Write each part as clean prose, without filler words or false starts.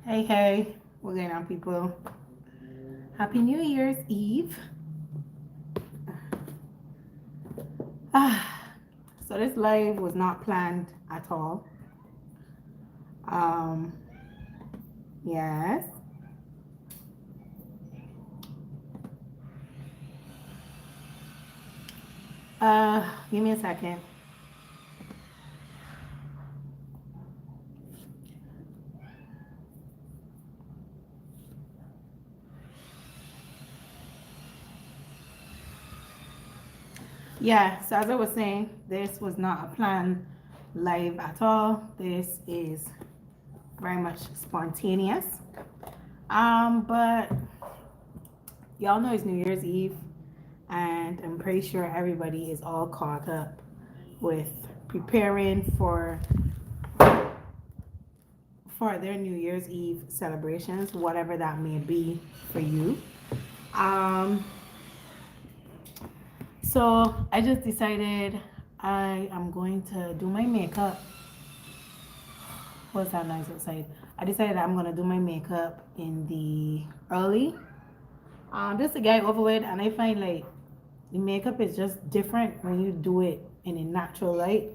Hey, hey, what's going on, people? Happy New Year's Eve. Ah, so this live was not planned at all. Um, yes. Give me a second. Yeah, so as I was saying, this was not a planned live at all. This is very much spontaneous. But y'all know it's New Year's Eve, and I'm pretty sure everybody is all caught up with preparing for their New Year's Eve celebrations, whatever that may be for you. Um, so I just decided I am going to do my makeup. What's that noise outside? I decided I'm gonna do my makeup in the early, just to get it over with. And I find like the makeup is just different when you do it in a natural light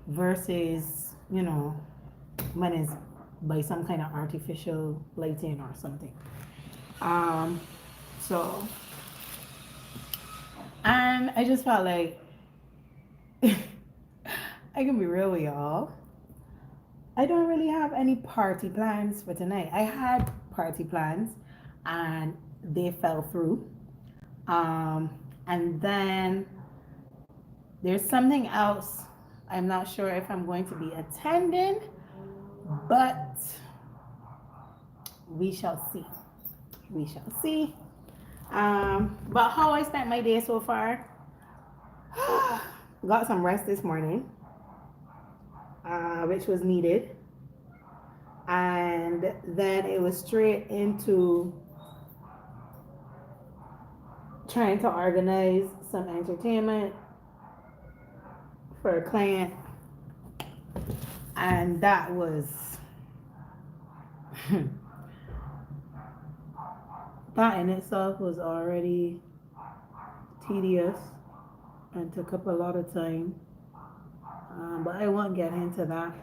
versus when it's by some kind of artificial lighting or something. Um, so and I just felt like I can be real with y'all. I don't really have any party plans for tonight. I had party plans and they fell through. Um, and then there's something else. I'm not sure if I'm going to be attending, but we shall see. We shall see. But how I spent my day so far, got some rest this morning, which was needed. And then it was straight into trying to organize some entertainment for a client, and that was that in itself was already tedious and took up a lot of time. But I won't get into that.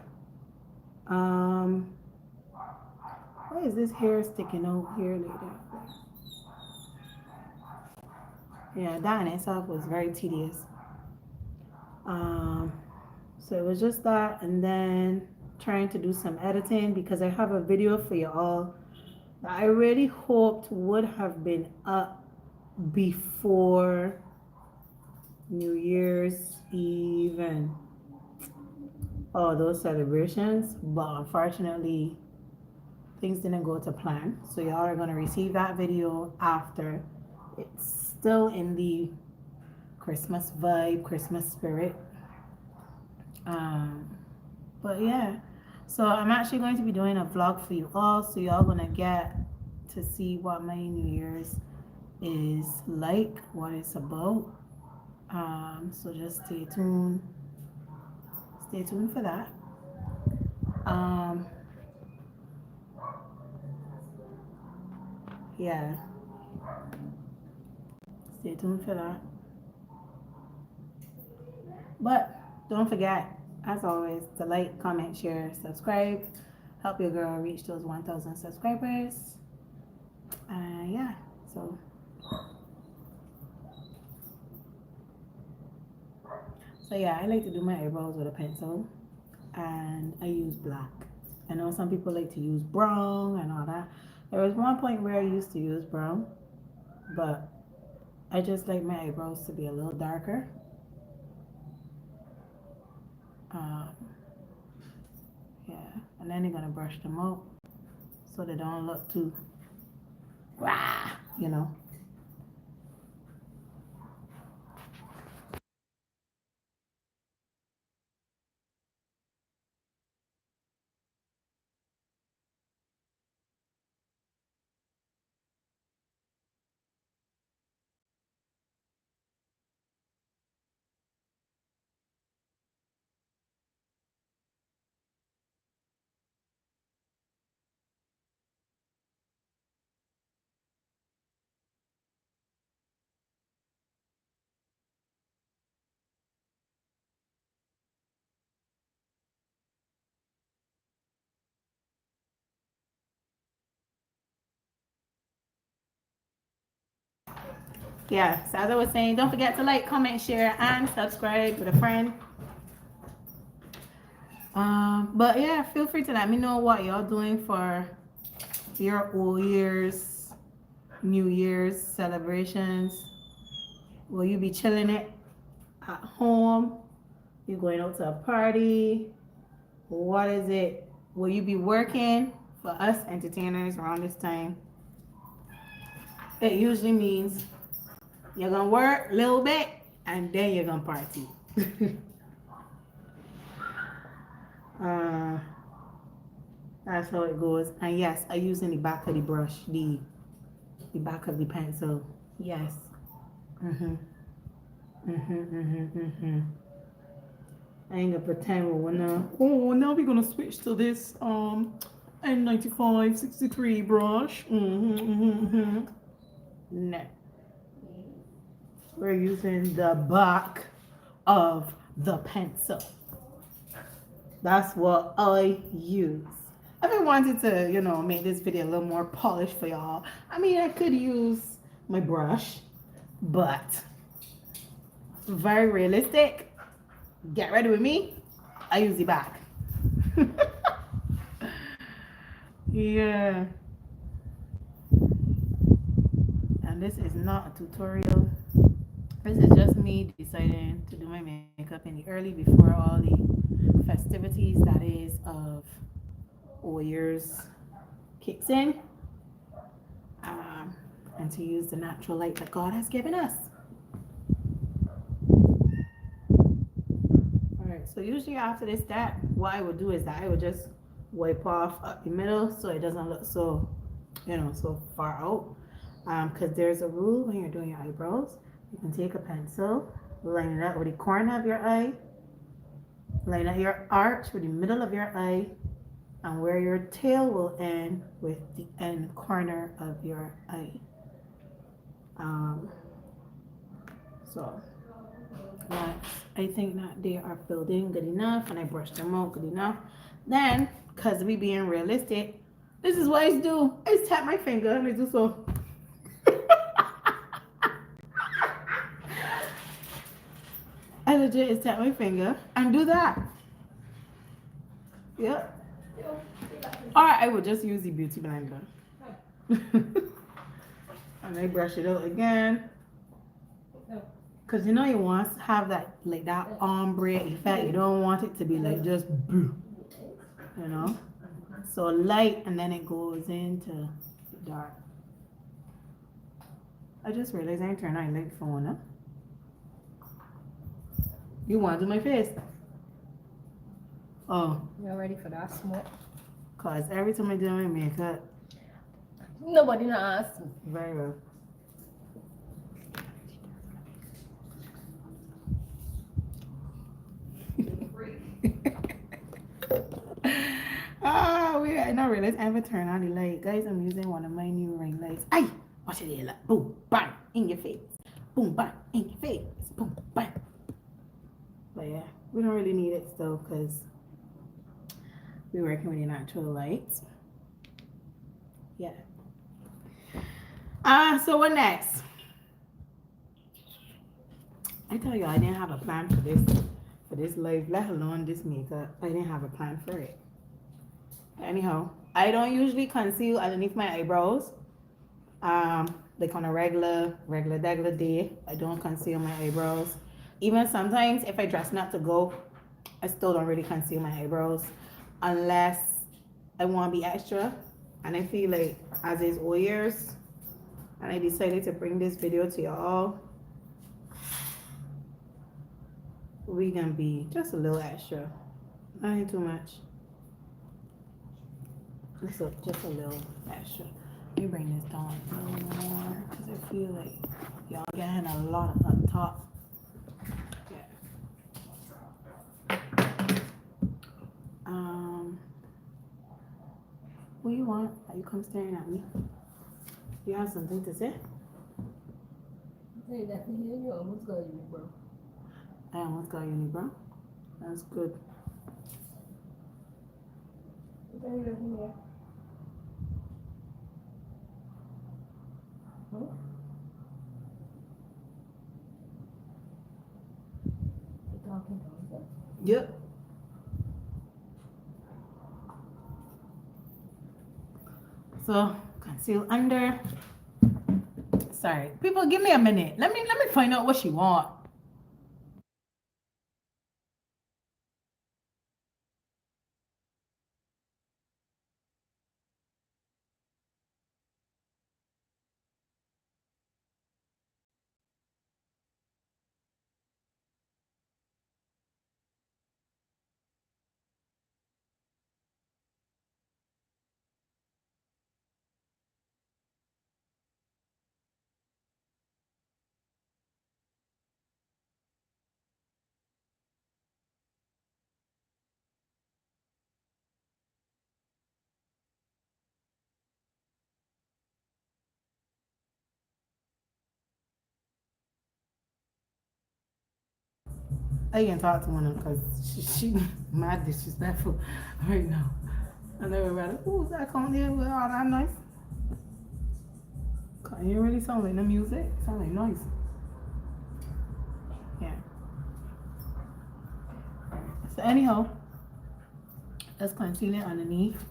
Um, why is this hair sticking out here like that? Yeah, that in itself was very tedious. Um, so it was just that, and then trying to do some editing because I have a video for you all that I really hoped would have been up before New Year's Eve and all those celebrations, but unfortunately, things didn't go to plan. So y'all are gonna receive that video after. It's still in the Christmas vibe, Christmas spirit. Um, but yeah, so I'm actually going to be doing a vlog for you all, so y'all gonna get to see what my New Year's is like, what it's about. So just stay tuned for that. Um, yeah, stay tuned for that. But don't forget, as always, to like, comment, share, subscribe. Help your girl reach those 1,000 subscribers. Yeah, so yeah, I like to do my eyebrows with a pencil, and I use black. I know some people like to use brown and all that. There was one point where I used to use brown, but I just like my eyebrows to be a little darker. Um, yeah, and then you're gonna brush them out so they don't look too rah, you know. Yeah, so as I was saying, don't forget to like, comment, share, and subscribe with a friend. But yeah, feel free to let me know what y'all doing for your old year's, New Year's celebrations. Will you be chilling it at home? You going out to a party? What is it? Will you be working? For us entertainers around this time, it usually means you're gonna work a little bit and then you're gonna party. uh, that's how it goes. And yes, I using the back of the brush, the back of the pencil. Yes. Mhm. Mhm. Mhm. Mhm. I ain't gonna pretend we're gonna. Oh, now we're gonna switch to this N95 63 brush. No, we're using the back of the pencil. That's what I use. I've been wanting to, make this video a little more polished for y'all. I mean, I could use my brush, but very realistic. Get ready with me. I use the back. Yeah. And this is not a tutorial. This is just me deciding to do my makeup in the early before all the festivities that is of New Year's kicks in. Um, and to use the natural light that God has given us. Alright, so usually after this step, what I would do is that I would just wipe off up the middle so it doesn't look so, so far out. Because there's a rule when you're doing your eyebrows. You can take a pencil, line it up with the corner of your eye, line up your arch with the middle of your eye, and where your tail will end with the end corner of your eye. So I think that they are filled in good enough, and I brushed them out good enough. Then, because we being realistic, this is what I do. I just tap my finger and I do so. I legit just tap my finger and do that. Yep. Or I would just use the beauty blender. And I brush it out again. Cause you want to have that like that ombre effect. You don't want it to be like just So light and then it goes into dark. I just realized I ain't turned on light phone, huh? You want to do my face? Oh. You're ready for that smoke? Cause every time I do my makeup, nobody not ask me. Very well. I not realize I ever turn on the light. Guys, I'm using one of my new ring lights. Aye! Watch it here, like boom, bang, in your face. Boom, bang, in your face. Boom, bang. But yeah, we don't really need it still because we're working with the natural lights. Yeah. So what next? I tell you, I didn't have a plan for this life, let alone this makeup. I didn't have a plan for it. Anyhow, I don't usually conceal underneath my eyebrows. Like on a regular day, I don't conceal my eyebrows. Even sometimes if I dress not to go, I still don't really conceal my eyebrows unless I want to be extra. And I feel like as is all years, and I decided to bring this video to y'all, we gonna be just a little extra, not ain't too much. Just a little extra. Let me bring this down a little more because I feel like y'all getting a lot up top. Yeah. What do you want? Are you come staring at me? You have something to say? Hey, that you almost got unibrow. I almost got unibrow. That's good. Yep. So conceal under. Sorry, people, give me a minute. Let me find out what she want. I can talk to one of them because she mad disrespectful right now. And everybody, who's that coming here with all that noise? Can't you really sound like the music? It sound like noise. Yeah. So anyhow, let's conceal it underneath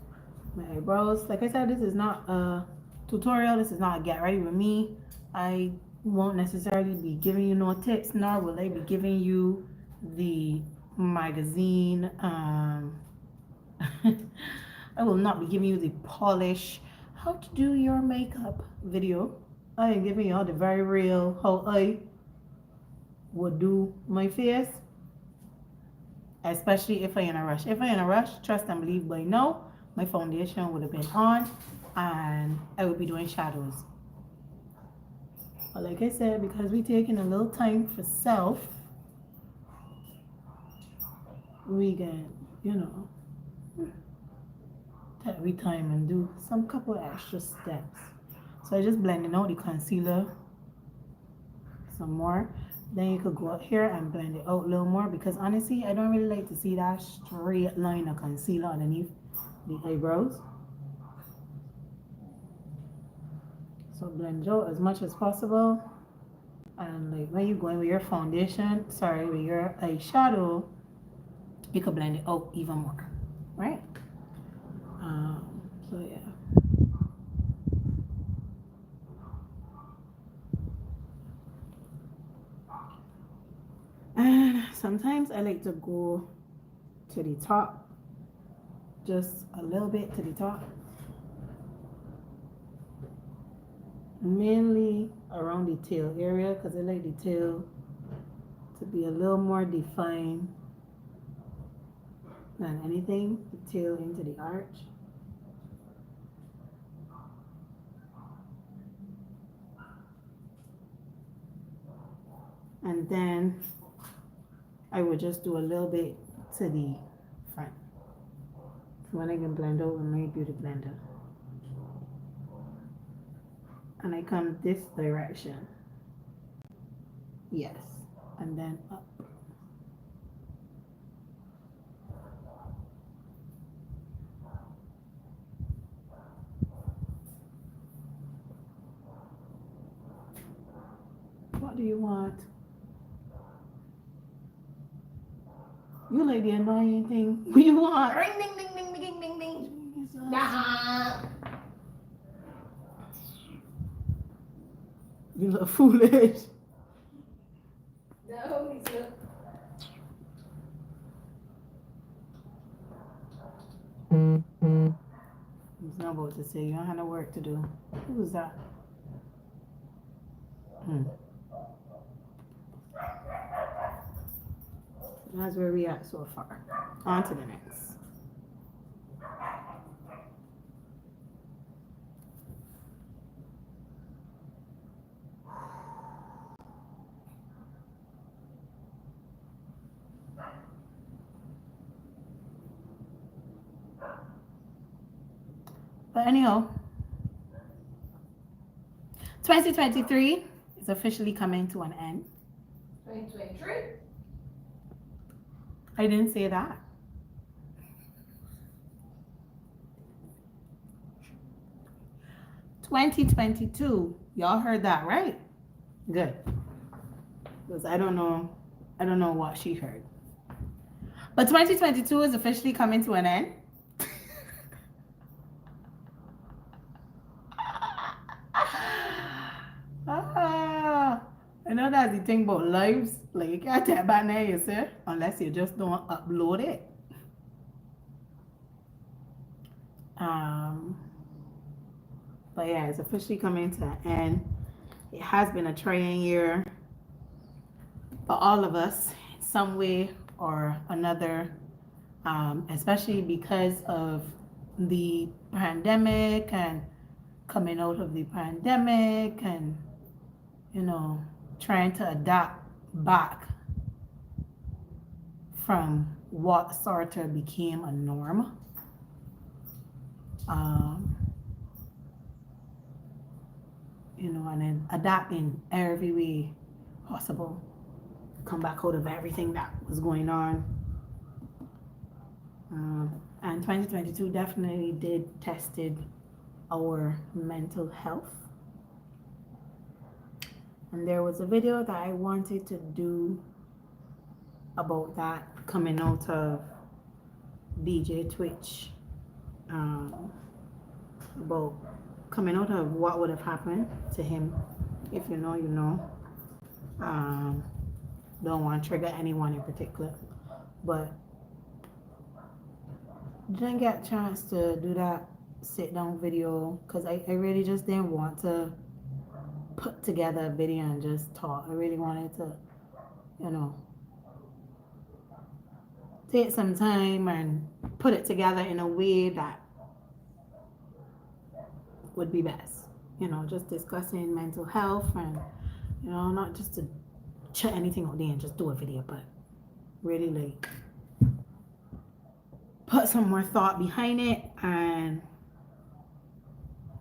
my eyebrows. Like I said, this is not a tutorial. This is not a get ready with me. I won't necessarily be giving you no tips, nor will I be giving you the magazine. I will not be giving you the polish how to do your makeup video. I am giving you all the very real how I would do my face, especially if I in a rush. If I in a rush, trust and believe by now, my foundation would have been on and I would be doing shadows. But like I said, because we taking a little time for self, we can, take we time and do some couple extra steps. So I just blending out the concealer some more. Then you could go up here and blend it out a little more because honestly, I don't really like to see that straight line of concealer underneath the eyebrows. So blend out as much as possible. And like when you're going with your foundation, with your eyeshadow, you could blend it out even more, right? So yeah. And sometimes I like to go to the top, just a little bit to the top. Mainly around the tail area because I like the tail to be a little more defined than anything. The tail into the arch. And then I would just do a little bit to the front. So when I can blend out with my beauty blender. And I come this direction. Yes. And then up. What do you want? You like the annoying thing. What do you want? Ring ding ding ding ding ding ding. Yeah. You look foolish. No, he's not. He's not about to say you don't have no work to do. Who's that? That's where we at so far. On to the next. But anyhow, 2023 is officially coming to an end. 2023? I didn't say that. $2022. Y'all heard that, right? Good. Because I don't know what she heard. But 2022 is officially coming to an end. Ah, I know that's the thing about lives. Like you can't tell about now yourself unless you just don't upload it. Um, but yeah, it's officially coming to an end. It has been a trying year for all of us, some way or another, especially because of the pandemic and coming out of the pandemic and, you know, trying to adapt back from what sort of became a norm. Um, you know, and then adapt in every way possible. Come back out of everything that was going on. And 2022 definitely did tested our mental health. And there was a video that I wanted to do about that coming out of DJ Twitch. About coming out of what would have happened to him. If you know, you know. Don't want to trigger anyone in particular, but didn't get a chance to do that sit down video because I really just didn't want to put together a video and just talk. I really wanted to, you know, take some time and put it together in a way that would be best. You know, just discussing mental health and, you know, not just to chat anything out there and just do a video, but really like put some more thought behind it and,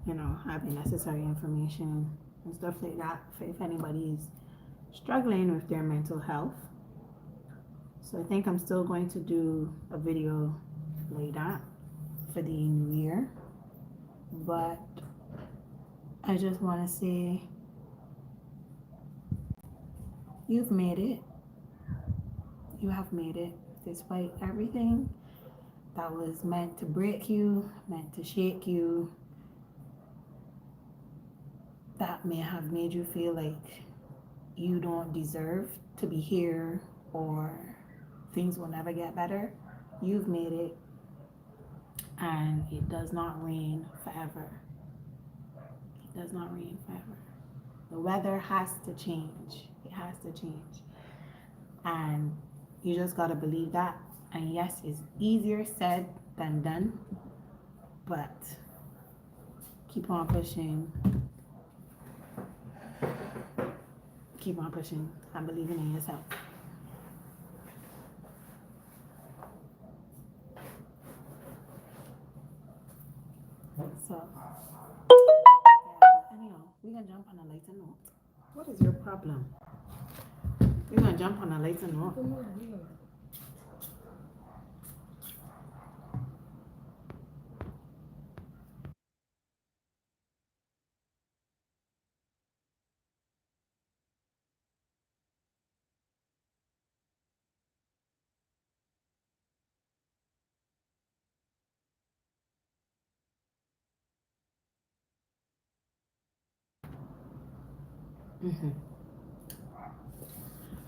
you know, have the necessary information and stuff like that for if anybody's struggling with their mental health. So I think I'm still going to do a video like that for the new year. But I just want to say you've made it. You have made it despite everything that was meant to break you, meant to shake you, that may have made you feel like you don't deserve to be here or things will never get better. You've made it, and it does not rain forever. It does not rain forever. The weather has to change. It has to change. And you just got to believe that. And yes, it's easier said than done, but keep on pushing. Keep on pushing and believing in yourself. So, but anyhow, we're gonna jump on a lighter note. What is your problem? We're gonna jump on a lighter note.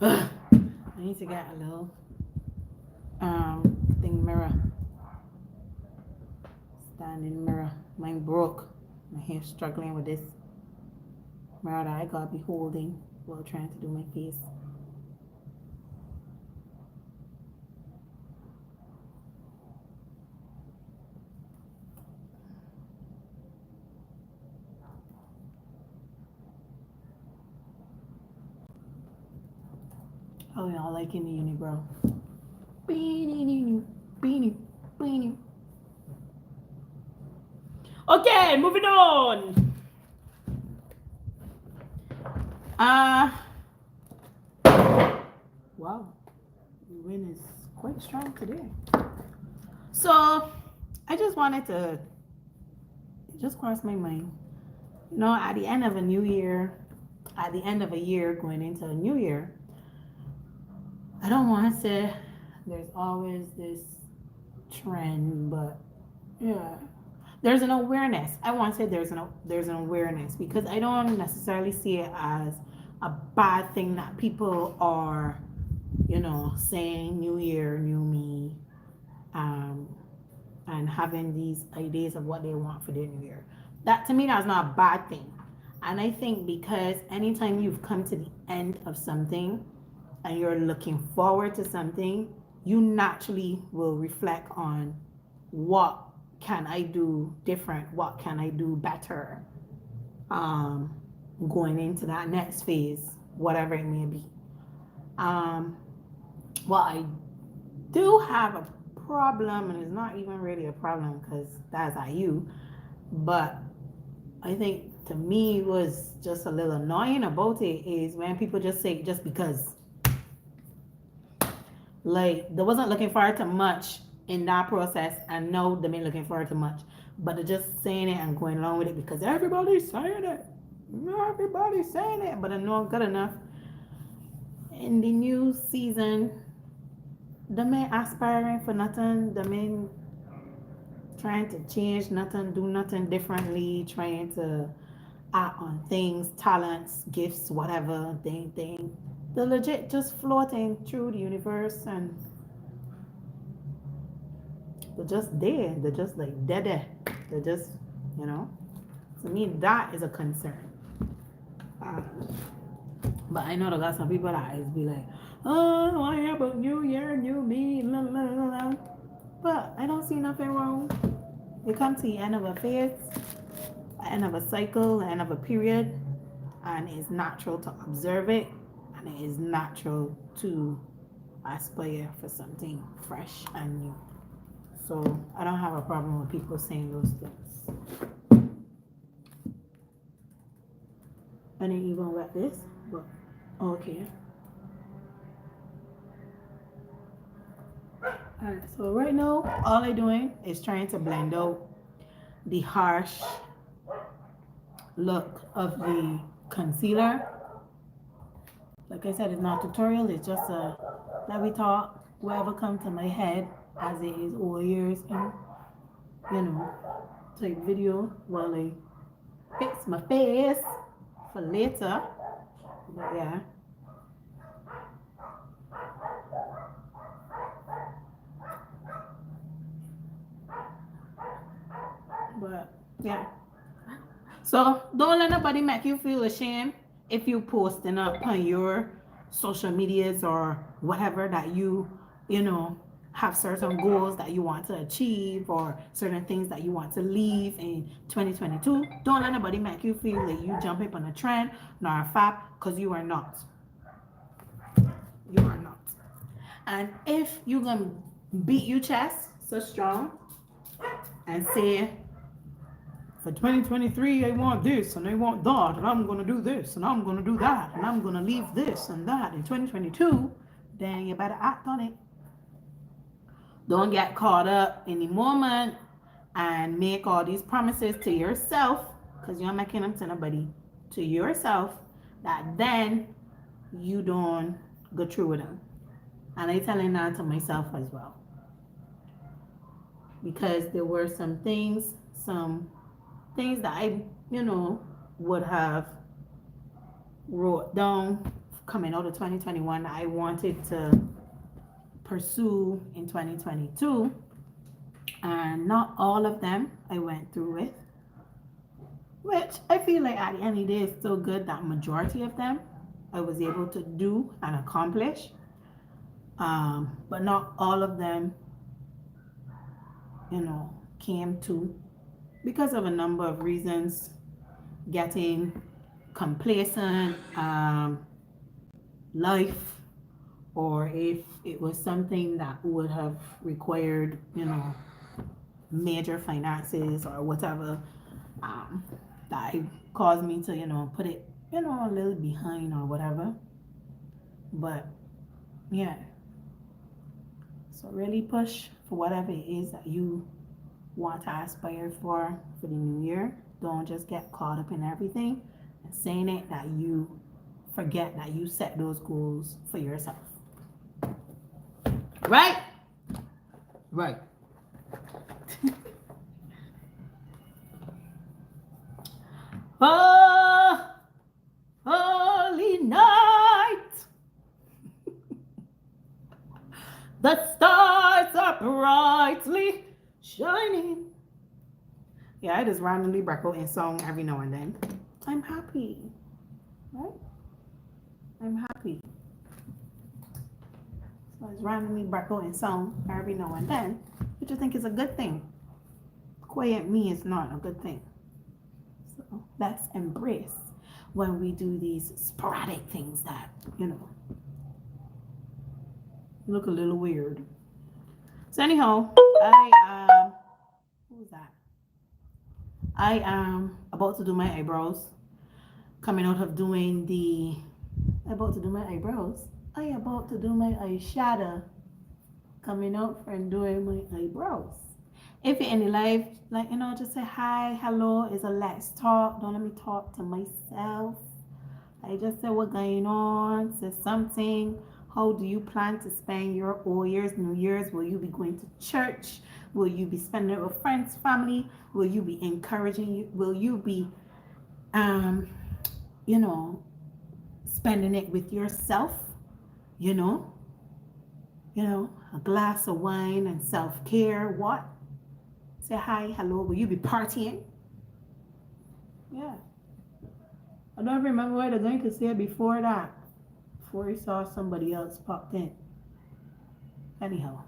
I need to get a little thing mirror. Standing mirror. Mine broke. My hair struggling with this mirror that I gotta be holding while trying to do my face. Oh, y'all liking the unibrow. Beanie, beanie, beanie. Okay, moving on. Wow, the wind is quite strong today. So, I just wanted to, it just crossed my mind. You know, at the end of a new year, going into a new year, I don't want to there's always this trend, but yeah, there's an awareness. I want to say there's an awareness because I don't necessarily see it as a bad thing that people are, saying New Year, new me, um, and having these ideas of what they want for their new year. That to me, that's not a bad thing. And I think because anytime you've come to the end of something and you're looking forward to something, you naturally will reflect on what can I do different, what can I do better, um, going into that next phase, whatever it may be. Um, well, I do have a problem, and it's not even really a problem because that's IU, but I think to me was just a little annoying about it is when people just say just because. Like they wasn't looking forward to much in that process, and no, they ain't looking forward to much. But they're just saying it and going along with it because everybody's saying it. Everybody's saying it, but I know good enough. In the new season, the men aspiring for nothing, the men trying to change nothing, do nothing differently, trying to act on things, talents, gifts, whatever, thing. They're legit just floating through the universe and they're just there. They're just like dead. They're just, you know. To me, that is a concern. Um, but I know there got some people that is be like, oh, I have a new year, new me, la, la, la, la. But I don't see nothing wrong. We come to the end of a phase, end of a cycle, end of a period, and it's natural to observe it, and it is natural to aspire for something fresh and new. So I don't have a problem with people saying those things. I didn't even wet this, but okay. Alright, so right now all I'm doing is trying to blend out the harsh look of the concealer. Like I said, it's not a tutorial, it's just a let me talk, whatever comes to my head as it is over years and type video while I fix my face for later. But yeah. But yeah. So don't let nobody make you feel ashamed if you posting up on your social medias or whatever that you know, have certain goals that you want to achieve or certain things that you want to leave in 2022. Don't let nobody make you feel like you jump up on a trend nor a fad because you are not. You are not. And if you're gonna beat your chest so strong and say for 2023, I want this and I want that, and I'm going to do this and I'm going to do that, and I'm going to leave this and that in 2022, then you better act on it. Don't get caught up in the moment and make all these promises to yourself, because you're making them to nobody, to yourself, that then you don't go through with them. And I'm telling that to myself as well. Because there were some things that I, would have wrote down coming out of 2021 that I wanted to pursue in 2022. And not all of them I went through with, which I feel like at the end of the day is still good that majority of them I was able to do and accomplish. But not all of them, came to because of a number of reasons, getting complacent, life, or if it was something that would have required, major finances or whatever, that caused me to, put it, a little behind or whatever. But yeah, so really push for whatever it is that you want to aspire for the new year. Don't just get caught up in everything and saying it that you forget that you set those goals for yourself. Right? Right. Oh, holy night. The stars are brightly shining. Yeah, I just randomly break out in song every now and then. I'm happy. Right? I'm happy. So I just randomly break out in song every now and then, which I think is a good thing. Quiet me is not a good thing. So let's embrace when we do these sporadic things that, look a little weird. So anyhow, what was that? I am about to do my eyebrows. Coming out of doing about to do my eyebrows. I about to do my eyeshadow. Coming out from doing my eyebrows. If you're in the live, just say hi, hello, it's a let's talk. Don't let me talk to myself. I just say what's going on, say something. How do you plan to spend your Old Year's, New Year's? Will you be going to church? Will you be spending it with friends, family? Will you be encouraging you? Will you be, you know, spending it with yourself? You know, a glass of wine and self-care. What? Say hi, hello. Will you be partying? Yeah. I don't remember what I was going to say before that. Before he saw somebody else popped in. Anyhow.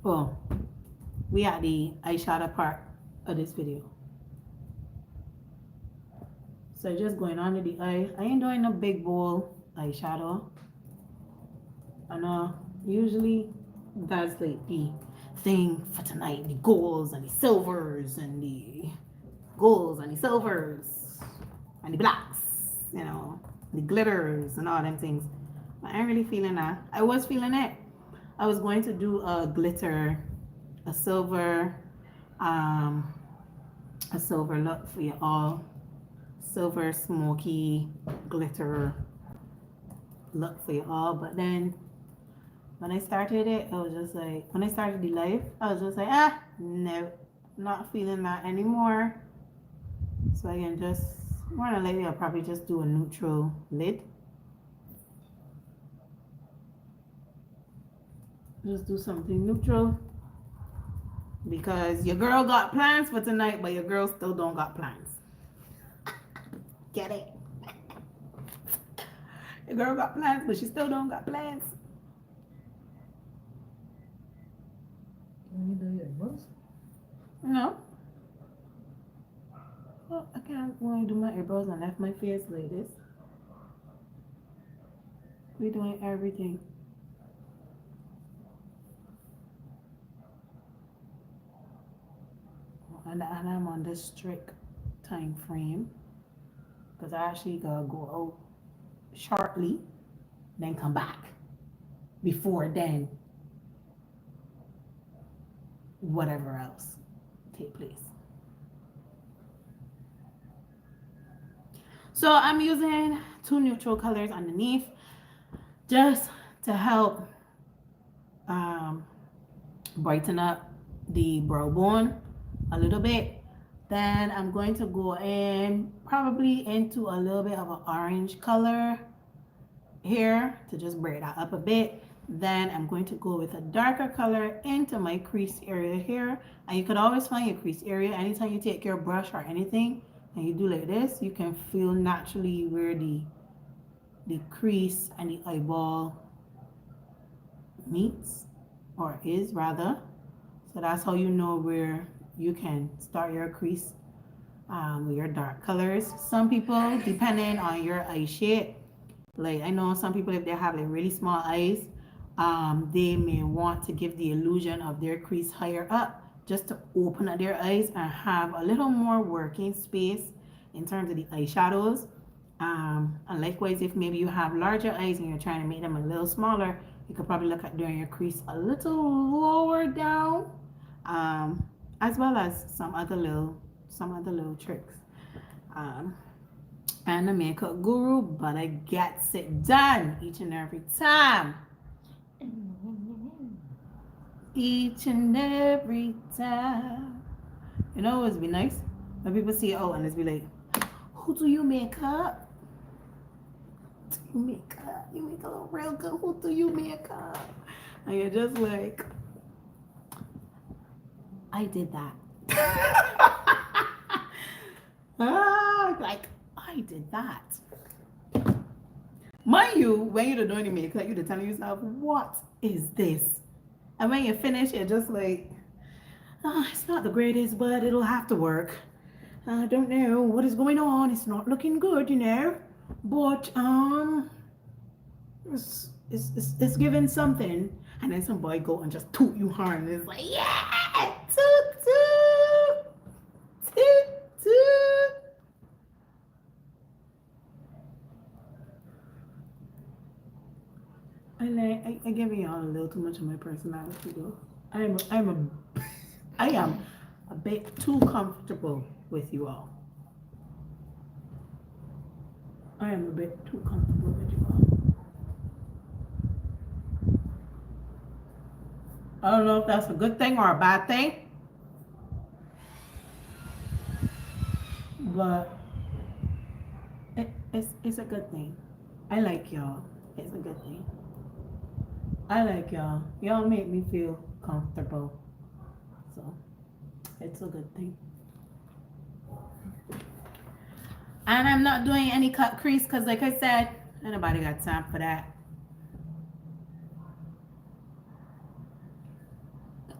Well, we at the eyeshadow part of this video. So just going under the eye. I ain't doing a big bowl eyeshadow. I know usually that's like the thing for tonight. The golds and the silvers and the golds and the silvers and the blacks, the glitters and all them things. But I ain't really feeling that. I was feeling it. I was going to do a glitter, a silver look for you all. Silver smoky glitter look for you all. But then when I started it, I was just like, when I started the live, I was just like, no, not feeling that anymore. So I can just, more than likely, I'll probably just do a neutral lid. Just do something neutral. Because your girl got plans for tonight, but your girl still don't got plans. Get it? Your girl got plans, but she still don't got plans. Can you do your eyebrows? No. Well, I can't only do my eyebrows and left my face like this. We're doing everything. And I'm on this strict time frame because I actually gotta go out shortly, then come back. Before then, whatever else take place. So I'm using 2 neutral colors underneath just to help brighten up the brow bone a little bit. Then I'm going to go in probably into a little bit of an orange color here to just break that up a bit. Then I'm going to go with a darker color into my crease area here. And you could always find your crease area anytime you take your brush or anything and you do like this, you can feel naturally where the crease and the eyeball meets, or is rather. So that's how you know where you can start your crease with your dark colors. Some people, depending on your eye shape, like I know some people, if they have like really small eyes, they may want to give the illusion of their crease higher up just to open up their eyes and have a little more working space in terms of the eyeshadows. And likewise, if maybe you have larger eyes and you're trying to make them a little smaller, you could probably look at doing your crease a little lower down, as well as some other little tricks. And the makeup guru, but I gets it done each and every time. each and every time. You know, it would be nice when people see it out and it's be like, who do you make up? You make up. You make a little real good. Who do you make up? And you're just like, I did that. Like, I did that. Mind you, when you're doing the makeup, you're telling yourself, what is this? And when you finish, you're just like, oh, it's not the greatest, but it'll have to work. I don't know what is going on. It's not looking good, you know. But it's giving something. And then some boy go and just toot you horn. And it's like, yeah, toot toot, toot toot. I give y'all a little too much of my personality though. I am a bit too comfortable with you all. I am a bit too comfortable with you all. I don't know if that's a good thing or a bad thing, but it's a good thing. I like y'all. It's a good thing. I like y'all. Y'all make me feel comfortable. So it's a good thing. And I'm not doing any cut crease because like I said, nobody got time for that.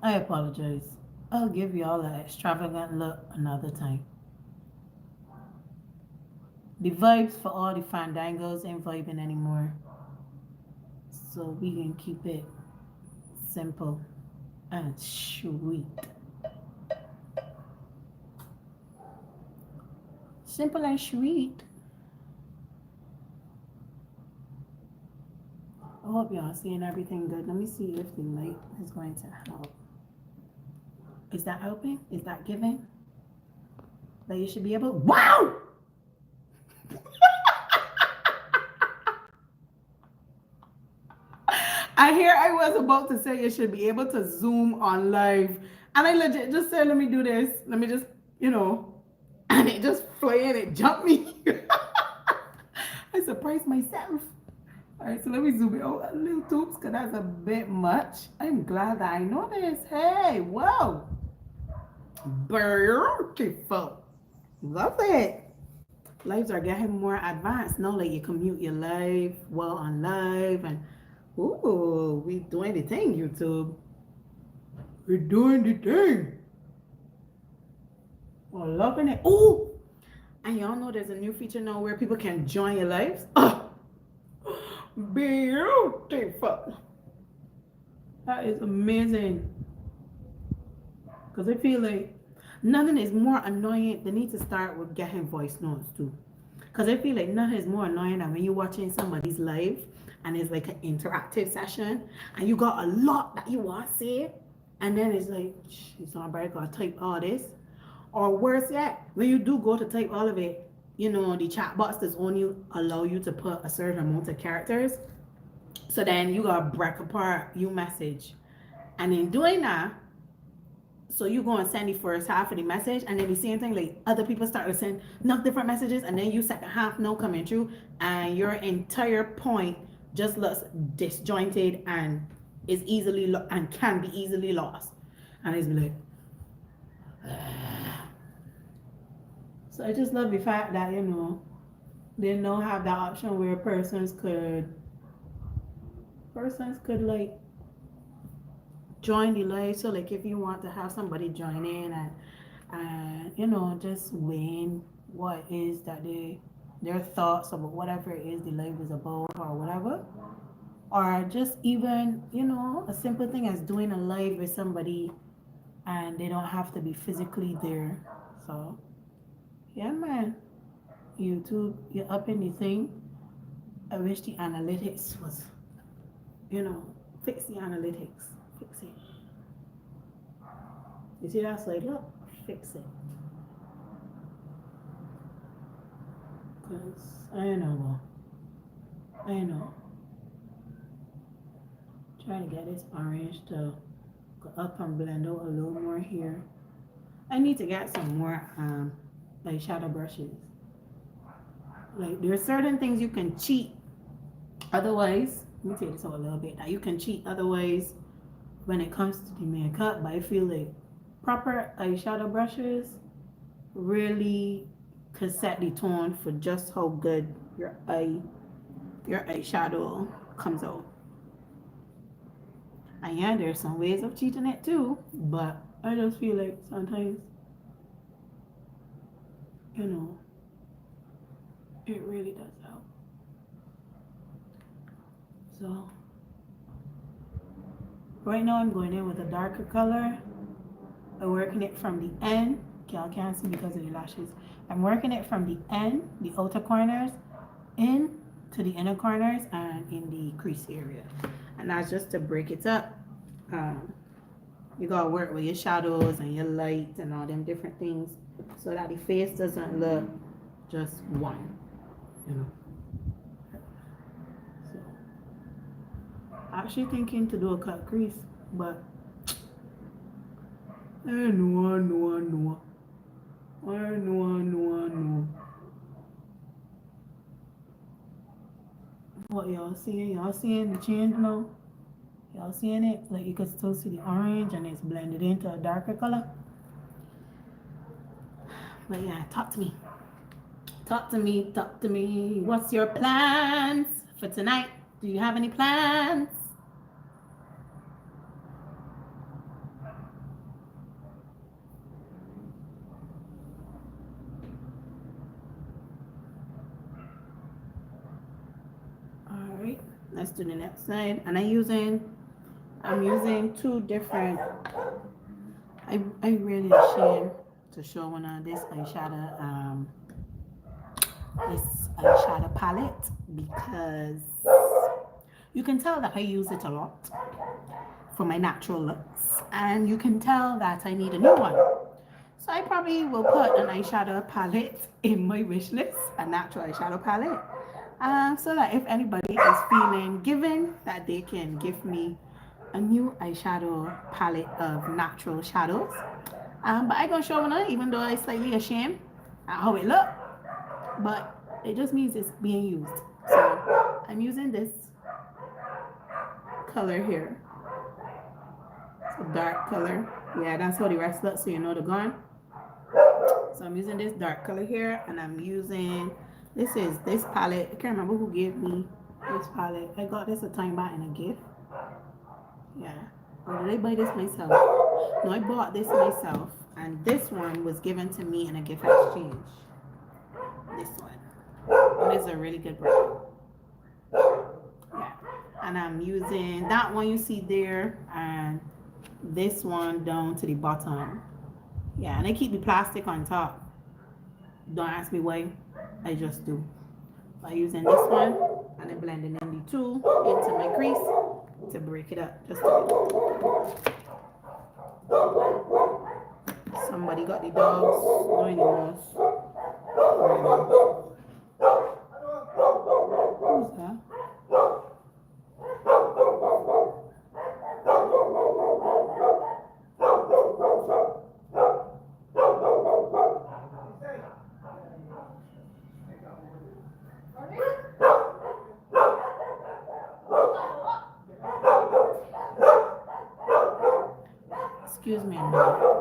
I apologize. I'll give y'all an extravagant look another time. The vibes for all the fandangos ain't vibing anymore. So we can keep it simple and sweet. Simple and sweet. I hope y'all seeing everything good. Let me see if the light is going to help. Is that helping? Is that giving? That you should be able. Wow! I hear I was about to say you should be able to zoom on live. And I legit just said, let me do this. Let me just, and it just flew and it jumped me. I surprised myself. All right, so let me zoom it out a little tubes because that's a bit much. I'm glad that I know this. Hey, whoa. Beautiful. Love it. Lives are getting more advanced now. Like you can mute your live while on live and ooh, we doing the thing, YouTube. We're doing the thing. We're loving it. Ooh, and y'all know there's a new feature now where people can join your lives. Oh, beautiful. That is amazing. Because I feel like nothing is more annoying. They need to start with getting voice notes too. Because I feel like nothing is more annoying than when you're watching somebody's live and it's like an interactive session and you got a lot that you want to say and then it's like, somebody got to type all this. Or worse yet, when you do go to type all of it, the chat box does only allow you to put a certain amount of characters. So then you got to break apart your message. And in doing that, so you go and send the first half of the message and then the same thing, like other people start to send enough different messages and then you second half no coming through and your entire point just looks disjointed and is easily and can be easily lost. And it's like, so I just love the fact that, they now have the option where persons could like join the live. So like if you want to have somebody join in and just weighing what is that their thoughts about whatever it is the live is about or whatever, or just even a simple thing as doing a live with somebody and they don't have to be physically there. So yeah, man, YouTube, you're up in the thing. I wish the analytics was fix the analytics. Fix it. You see that slide? Look, fix it. Because I know. Trying to get this orange to Go up and blend out a little more here. I need to get some more like shadow brushes. Like there are certain things you can cheat otherwise. Let me take this out a little bit. Now you can cheat otherwise when it comes to the makeup, but I feel like proper eyeshadow brushes really could set the tone for just how good your eyeshadow comes out. And yeah, there's some ways of cheating it too, but I just feel like sometimes, you know, it really does help. So right now I'm going in with a darker color. I'm working it from the end. Y'all can't see because of the lashes. I'm working it from the end, the outer corners, in to the inner corners and in the crease area. And that's just to break it up. Um, you gotta work with your shadows and your light and all them different things so that the face doesn't look just one, you know. So actually thinking to do a cut crease, but no. What y'all seeing? Y'all seeing the change now? Y'all seeing it? Like you can still see the orange and it's blended into a darker color. But yeah, talk to me. Talk to me. Talk to me. What's your plans for tonight? Do you have any plans? All right, let's do the next side. And I'm using two different. I really ashamed to show one of this eyeshadow palette because you can tell that I use it a lot for my natural looks, and you can tell that I need a new one. So I probably will put an eyeshadow palette in my wish list, a natural eyeshadow palette, so that if anybody is feeling given, that they can give me a new eyeshadow palette of natural shadows. But I gonna show one even though I slightly ashamed at how it look, but it just means it's being used. So I'm using this color here. It's a dark color. Yeah, that's how the rest looks, so you know they're gone. So I'm using this dark color here, and I'm using this palette. I can't remember who gave me this palette. I got this a time back in a gift. Yeah. Or did I buy this myself? No, I bought this myself, and this one was given to me in a gift exchange. This one. It is a really good brand. Yeah. And I'm using that one you see there, and this one down to the bottom. Yeah, and I keep the plastic on top. Don't ask me why. I just do. By using this one and then blending in the two into my crease to break it up just a bit. Somebody got the dogs doing the most. Who's that? Excuse me a minute.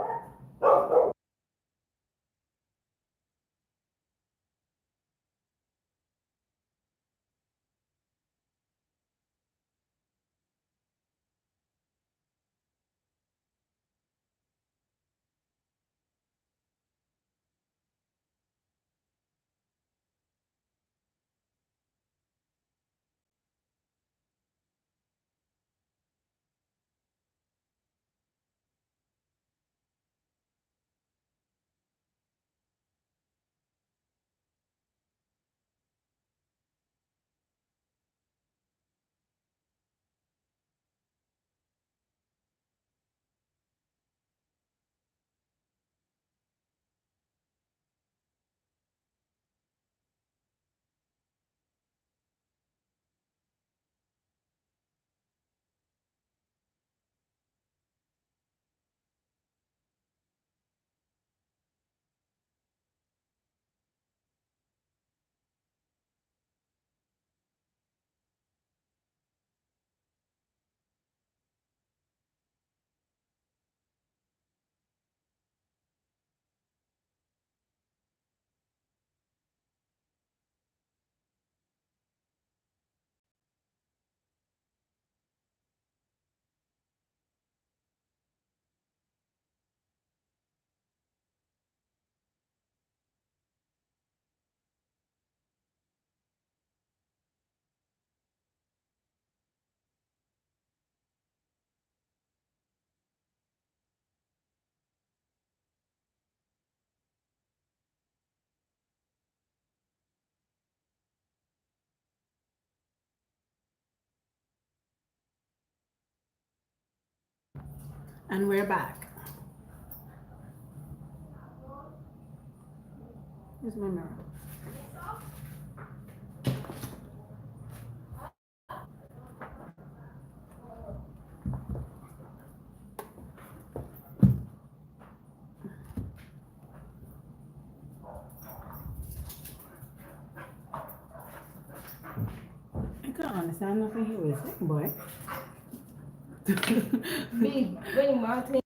And we're back. Here's my mirror. I can't understand nothing he was saying, boy. Me, when Martin.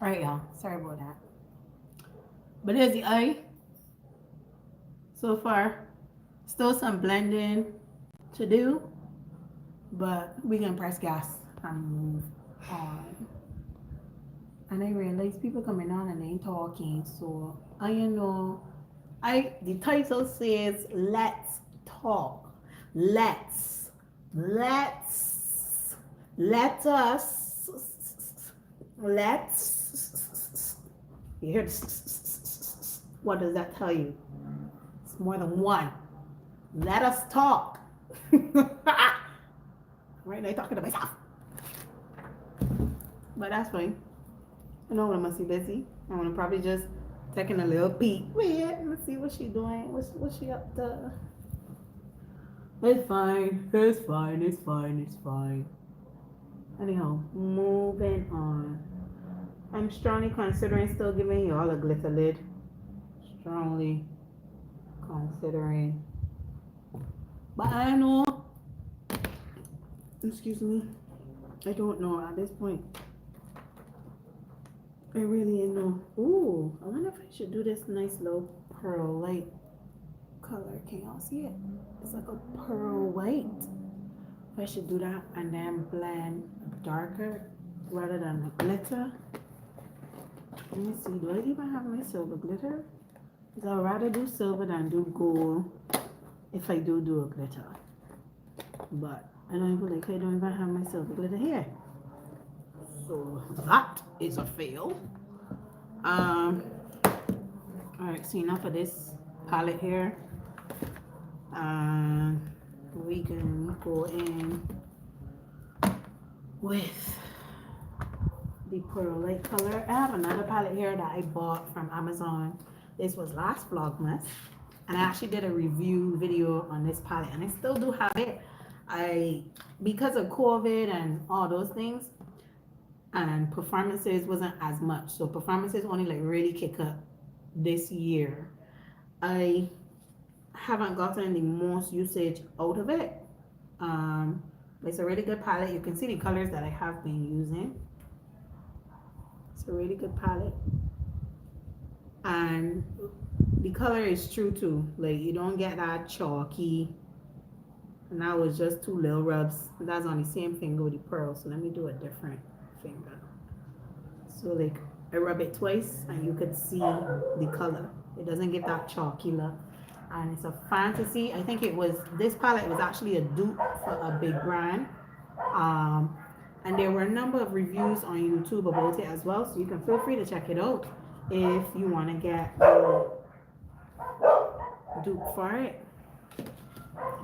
All right, y'all. Sorry about that. But there's the eye so far. Still some blending to do, but we can press gas and move on. And I realize people coming on and they ain't talking, so the title says let's talk. Let's let us let's you hear this? What does that tell you? It's more than one. Let us talk. Right now, talking to myself. But that's fine. I know I must be busy. I'm gonna probably just taking a little peek. Wait, let's see what she doing. What's she up to? It's fine. It's fine. It's fine. It's fine. Anyhow, moving on. I'm strongly considering still giving you all a glitter lid. Strongly considering. But I know. Excuse me. I don't know at this point. I really don't know. Ooh, I wonder if I should do this nice little pearl light color. Can y'all see it? It's like a pearl white. I should do that and then blend darker rather than the glitter. Let me see. Do I even have my silver glitter? Because I'd rather do silver than do gold if I do a glitter. But I don't even have my silver glitter here. So that is a fail. All right, so enough of this palette here. We can go in with the pearl light color. I have another palette here that I bought from Amazon. This was last Vlogmas, and I actually did a review video on this palette, and I still do have it. Because of COVID and all those things, and performances wasn't as much, so performances only like really kick up this year. I haven't gotten the most usage out of it. It's a really good palette. You can see the colors that I have been using. It's a really good palette, and the color is true too. Like, you don't get that chalky. And that was just 2 little rubs. That's on the same finger with the pearl. So let me do a different finger. So like, I rub it twice and you could see the color. It doesn't give that chalky look. And it's a fantasy. I think this palette was actually a dupe for a big brand. And there were a number of reviews on YouTube about it as well. So you can feel free to check it out if you want to get the dupe for it.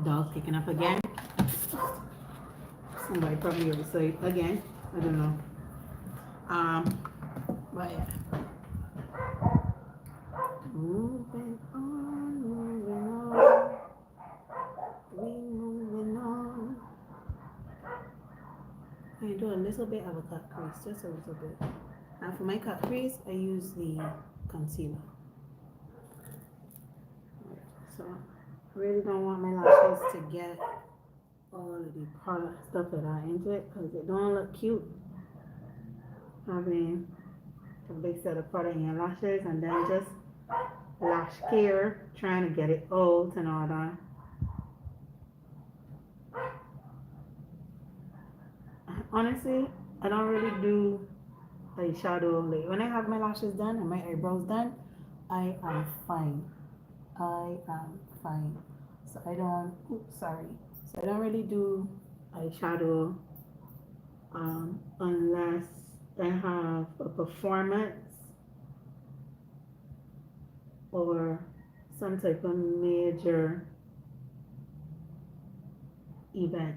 Dog picking up again. Somebody probably outside again. I don't know. But yeah. Moving on, we moving on. I do a little bit of a cut crease, just a little bit. And for my cut crease, I use the concealer. So I really don't want my lashes to get all of the product stuff that I into it, because it don't look cute having a big set of product in your lashes and then just lash care trying to get it out and all that. Honestly, I don't really do eyeshadow. Like, when I have my lashes done and my eyebrows done, I am fine. I am fine. So I don't, So I don't really do eyeshadow unless I have a performance or some type of major event.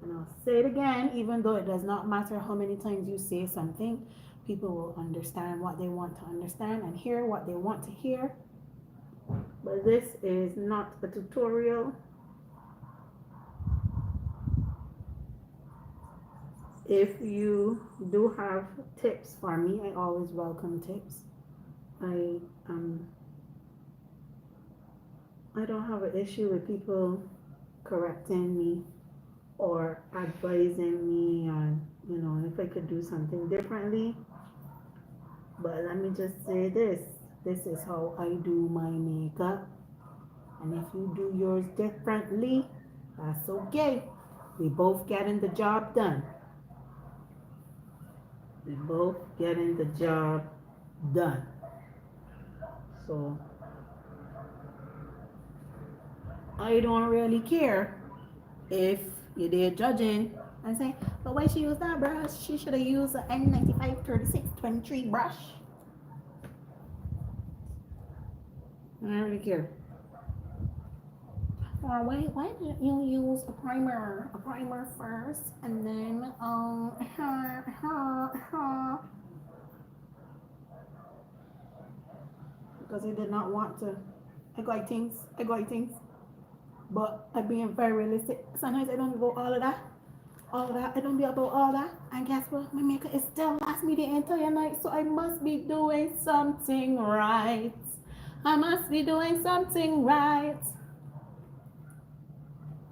And I'll say it again, even though it does not matter how many times you say something, people will understand what they want to understand and hear what they want to hear. But this is not a tutorial. If you do have tips for me, I always welcome tips. I don't have an issue with people correcting me or advising me on, if I could do something differently. But let me just say this is how I do my makeup. And if you do yours differently, that's okay. We both getting the job done. We both getting the job done. So I don't really care if you're there judging and saying, but why she used that brush? She should have used an N95 3623 brush. I don't really care. Why didn't you use a primer first and then because I did not want to. I like things, but I'm being very realistic. Sometimes I don't go all of that. I don't be about all that. And guess what? My makeup is still last me the entire night, so I must be doing something right.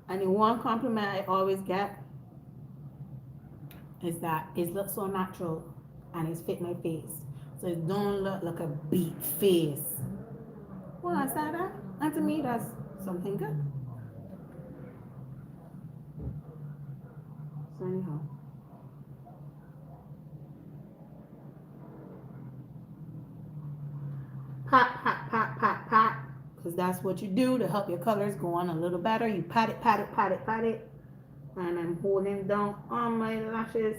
And the one compliment I always get is that it looks so natural and it's fit my face. So it don't look like a beat face. Well, I said that. And to me, that's something good. So anyhow. Pop, pop, pop, that's what you do to help your colors go on a little better. You pat it, pat it, pat it, pat it. And I'm holding down on my lashes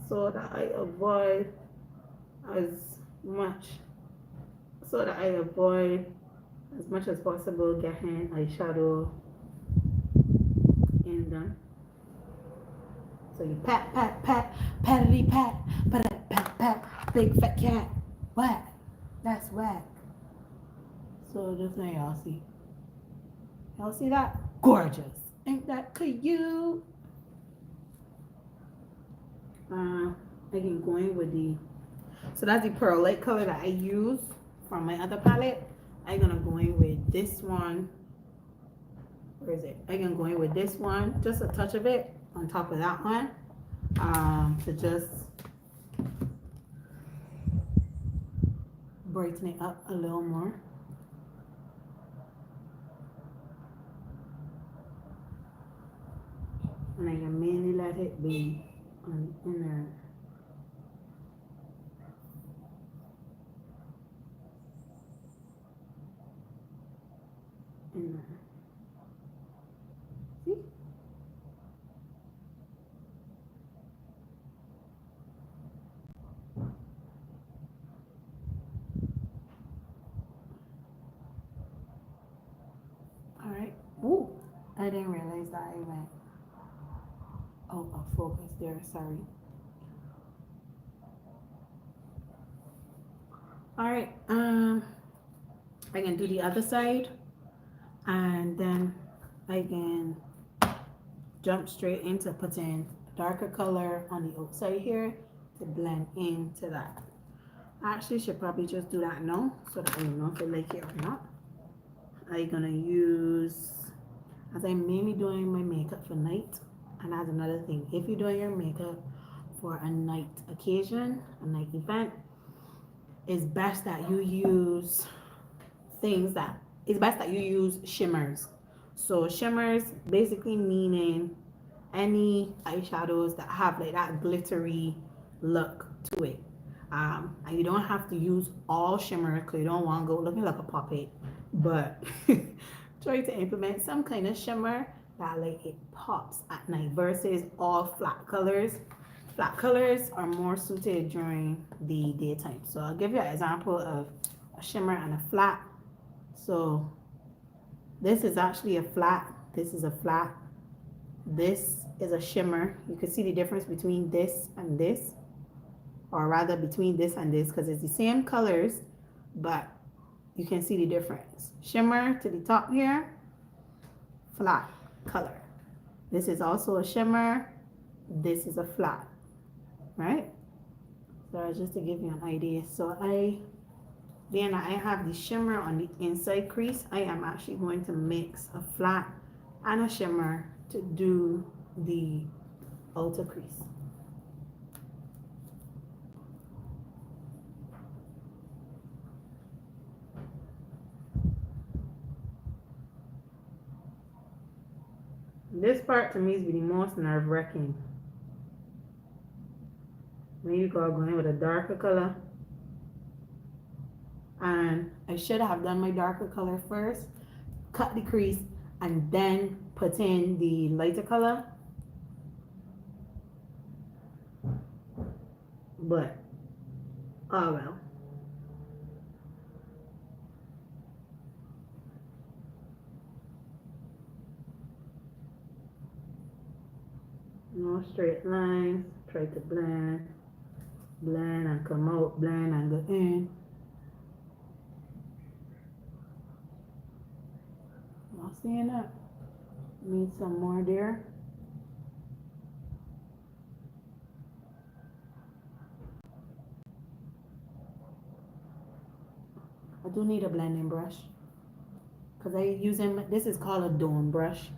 so that I avoid as much, as much as possible getting eyeshadow in them. So you pat, pat, pat, patty, pat, pat, pat, pat, big fat cat, whack. That's whack. So just now y'all see. Y'all see that? Gorgeous. Ain't that cute? Again, going with so that's the pearl light color that I use from my other palette. I'm gonna go in with this one. Where is it? I'm gonna go in with this one, just a touch of it on top of that one, to just brighten it up a little more. And I can mainly let it be on the inner. See? All right. Ooh, I didn't realize that I went. Oh, a focus there. Sorry. All right. I can do the other side, and then I can jump straight into putting darker color on the outside here to blend into that. I actually should probably just do that now so that I know if I like it or not. I'm gonna use, as I'm mainly doing my makeup for night, and that's another thing, if you're doing your makeup for a night occasion, a night event, it's best that you use shimmers. So shimmers basically meaning any eyeshadows that have like that glittery look to it. And you don't have to use all shimmers because you don't want to go looking like a puppet, but try to implement some kind of shimmer that like it pops at night versus all flat colors. Flat colors are more suited during the daytime. So I'll give you an example of a shimmer and a flat. So this is actually a flat. This is a flat. This is a shimmer. You can see the difference between this and this, or rather between this and this, because it's the same colors, but you can see the difference. Shimmer to the top here, flat color. This is also a shimmer. This is a flat, right? So just to give you an idea. So I have the shimmer on the inside crease. I am actually going to mix a flat and a shimmer to do the outer crease. This part to me is the most nerve-wracking. When you go in with a darker color, and I should have done my darker color first, cut the crease, and then put in the lighter color. But oh well. No straight lines. Try to blend and come out, blend and go in. Not seeing that. Need some more there. I do need a blending brush because I using this is called a dome brush.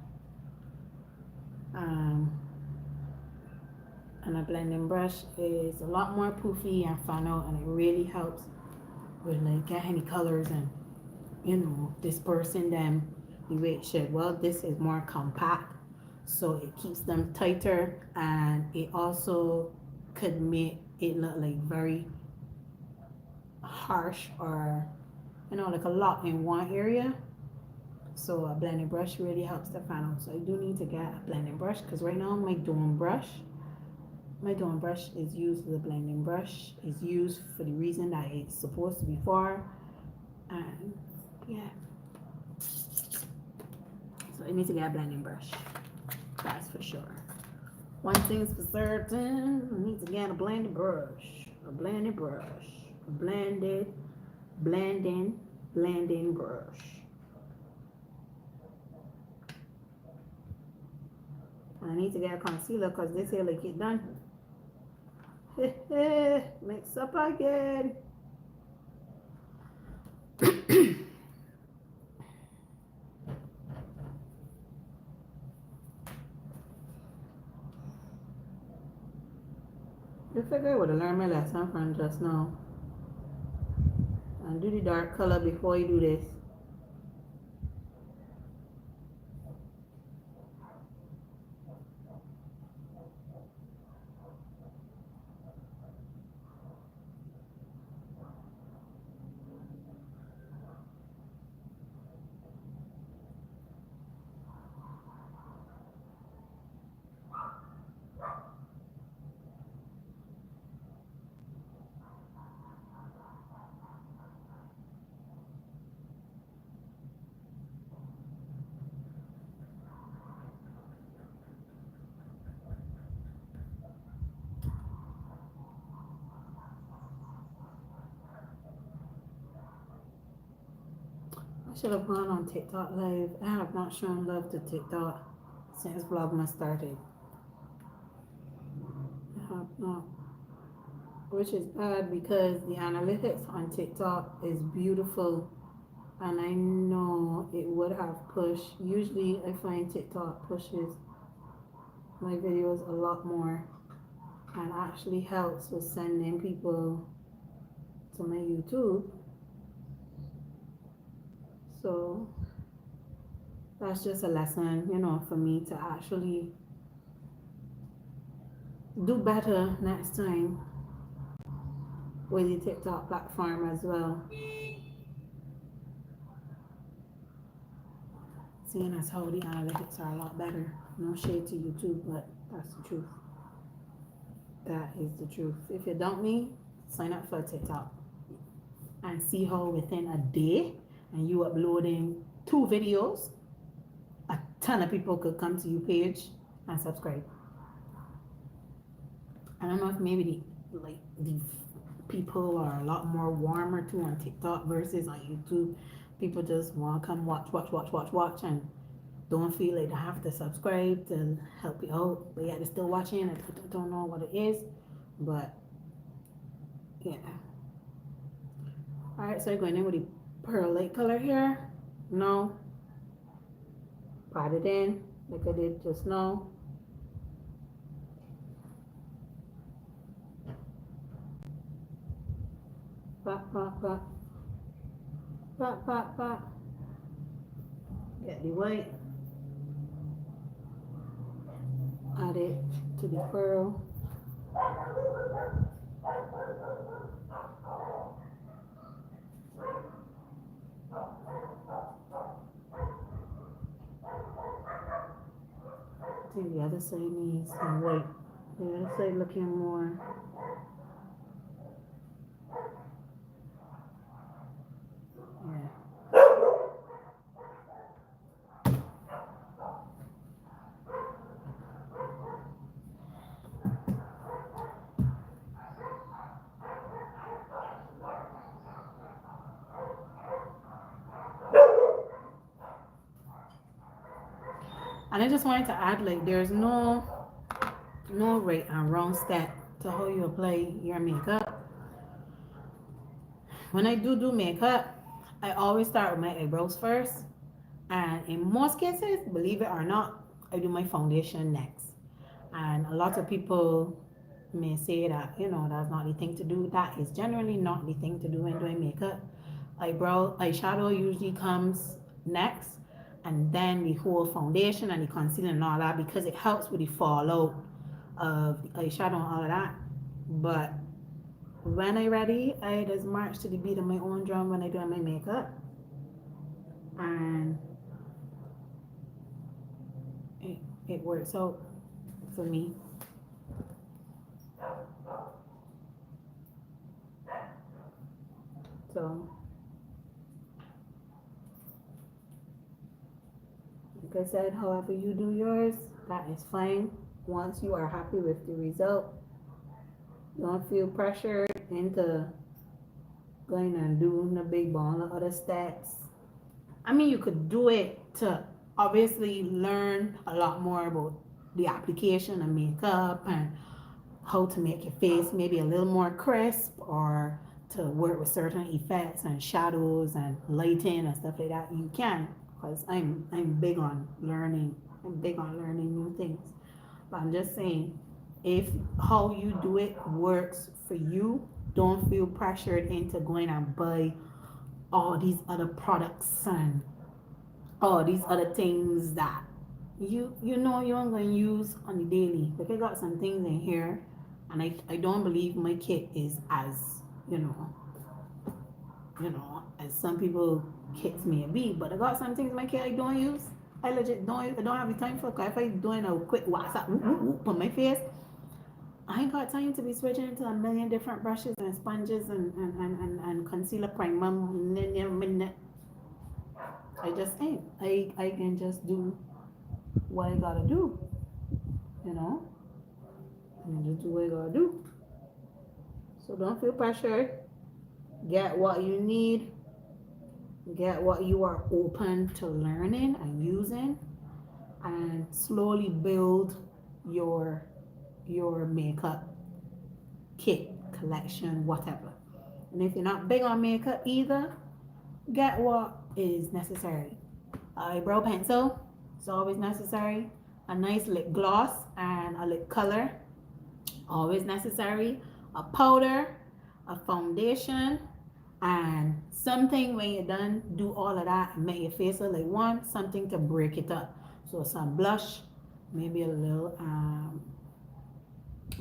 And a blending brush is a lot more poofy and fun out, and it really helps with like getting any colors and dispersing them the way it should. Well, this is more compact, so it keeps them tighter, and it also could make it look like very harsh or like a lot in one area. So a blending brush really helps the fan out. So I do need to get a blending brush because right now my Dawn brush is used as a blending brush. Is used for the reason that it's supposed to be for. And yeah. So I need to get a blending brush. That's for sure. One thing's for certain, I need to get a blending brush. A blending brush. A blending brush. I need to get a concealer because this here like it done. Mix up again. I figure I would have learned my lesson from just now. And do the dark color before you do this. I should have gone on TikTok live. I have not shown love to TikTok since Vlogmas started. I have not. Which is bad because the analytics on TikTok is beautiful. And I know it would have pushed. Usually I find TikTok pushes my videos a lot more and actually helps with sending people to my YouTube. So that's just a lesson, for me to actually do better next time with the TikTok platform as well. Seeing as how the analytics are a lot better. No shade to YouTube, but that's the truth. That is the truth. If you don't me, sign up for TikTok and see how within a day and you uploading 2 videos, a ton of people could come to your page and subscribe. I don't know if maybe the people are a lot more warmer too on TikTok versus on YouTube. People just want to come watch and don't feel like they have to subscribe to help you out, but yeah, they're still watching. I don't know what it is, but yeah. Alright, so I'm going in with the pearl light color here. No. Pat it in like I did just now. Pat, pat, pat. Pat, pat, pat. Get the white. Add it to the pearl. I think the other side needs some white. The other side looking more. Yeah. And I just wanted to add, there's no right and wrong step to how you apply your makeup. When I do makeup, I always start with my eyebrows first. And in most cases, believe it or not, I do my foundation next. And a lot of people may say that, that's not the thing to do. That is generally not the thing to do when doing makeup. Eyeshadow usually comes next, and then the whole foundation and the concealer and all that, because it helps with the fallout of the eyeshadow and all of that. But when I ready, I just march to the beat of my own drum when I do my makeup. And it works out for me. So, like I said, however you do yours, that is fine. Once you are happy with the result, don't feel pressured into going and doing a big ball of other steps. I mean, you could do it to obviously learn a lot more about the application of makeup and how to make your face maybe a little more crisp, or to work with certain effects and shadows and lighting and stuff like that. You can, because I'm big on learning. I'm big on learning new things. But I'm just saying, if how you do it works for you, don't feel pressured into going and buy all these other products and all these other things that you know you're going to use on the daily. Like I got some things in here, and I don't believe my kit is as you know as some people kits may be, but I got some things in my kit I don't use. I legit don't have the time for it. If I doing a quick WhatsApp on my face, I ain't got time to be switching into a million different brushes and sponges and concealer primer. I just ain't. I can just do what I gotta do, you know? I can just do what I gotta do. So don't feel pressured. Get what you need. Get what you are open to learning and using, and slowly build your makeup kit collection, whatever. And if you're not big on makeup either, get what is necessary. Eyebrow pencil is always necessary. A nice lip gloss and a lip color, always necessary. A powder, a foundation, and something when you're done, do all of that and make your face look like one, something to break it up. So some blush, maybe a little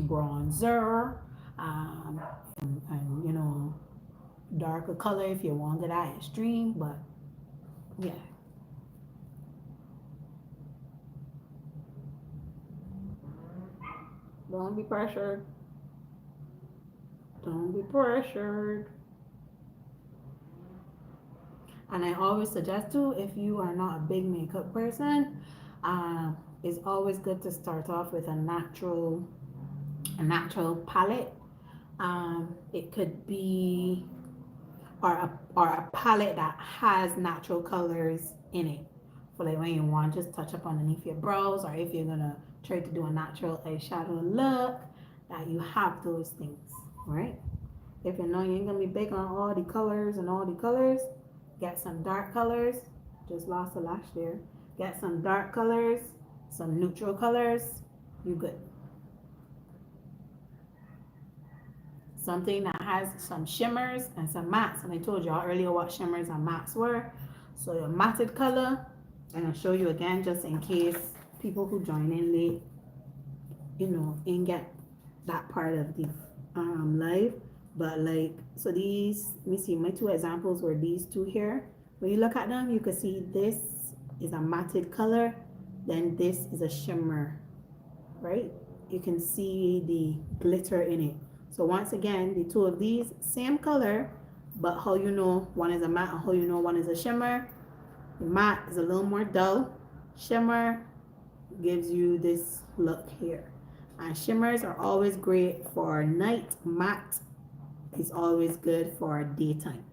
bronzer, and darker color if you want that extreme, but yeah. Don't be pressured. Don't be pressured. And I always suggest too, if you are not a big makeup person, it's always good to start off with a natural palette. It could be or a palette that has natural colors in it. For like when you want just touch up underneath your brows, or if you're gonna try to do a natural eyeshadow look, that you have those things, right? If you know you ain't gonna be big on all the colors and all the colors, get some dark colors. Just lost a lash there. Get some dark colors, some neutral colors. You good. Something that has some shimmers and some mattes. And I told y'all earlier what shimmers and mattes were. So your matted color, and I'll show you again just in case people who join in late, ain't get that part of the live. But like, so these, let me see, my two examples were these two here. When you look at them, you can see this is a matted color, then this is a shimmer, right? You can see the glitter in it. So once again, the two of these, same color, but how you know one is a matte and how you know one is a shimmer. The matte is a little more dull. Shimmer gives you this look here. And shimmers are always great for night. Matte is always good for daytime.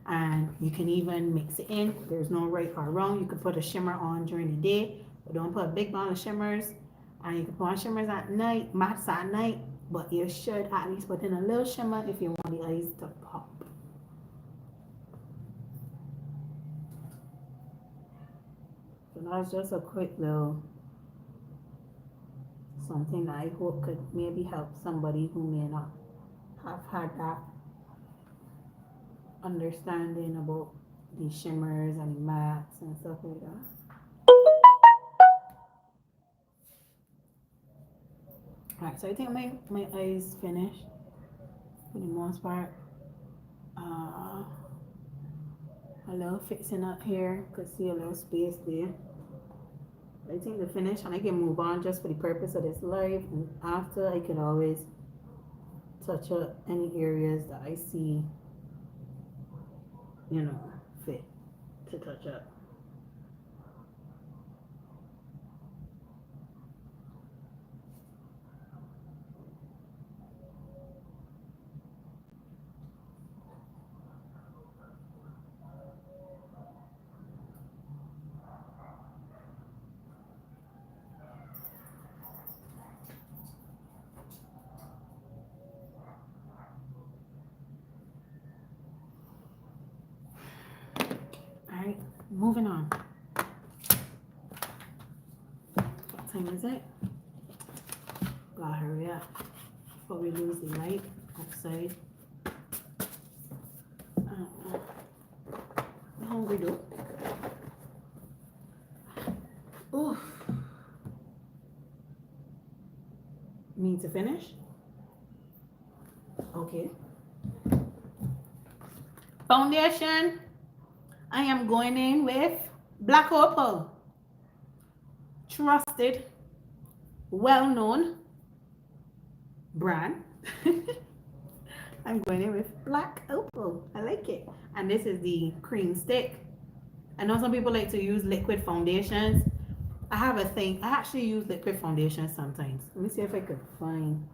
And you can even mix it in. There's no right or wrong. You can put a shimmer on during the day, but don't put a big ball of shimmers. And you can put on shimmers at night, mattes at night, but you should at least put in a little shimmer if you want the eyes to pop. So that's just a quick little something that I hope could maybe help somebody who may not have had that understanding about the shimmers and the mattes and stuff like that. Alright, so I think my eyes finished for the most part. A little fixing up here, could see a little space there. I think the finish, and I can move on just for the purpose of this live. And after, I can always touch up any areas that I see, you know, fit to touch up. All right, moving on. What time is it? Gotta hurry up before we lose the light outside. I'm hungry though. Oof. Need to finish? Okay. Foundation. I am going in with Black Opal. Trusted, well-known brand. I'm going in with Black Opal. I like it. And this is the cream stick. I know some people like to use liquid foundations. I have a thing. I actually use liquid foundations sometimes. Let me see if I could find.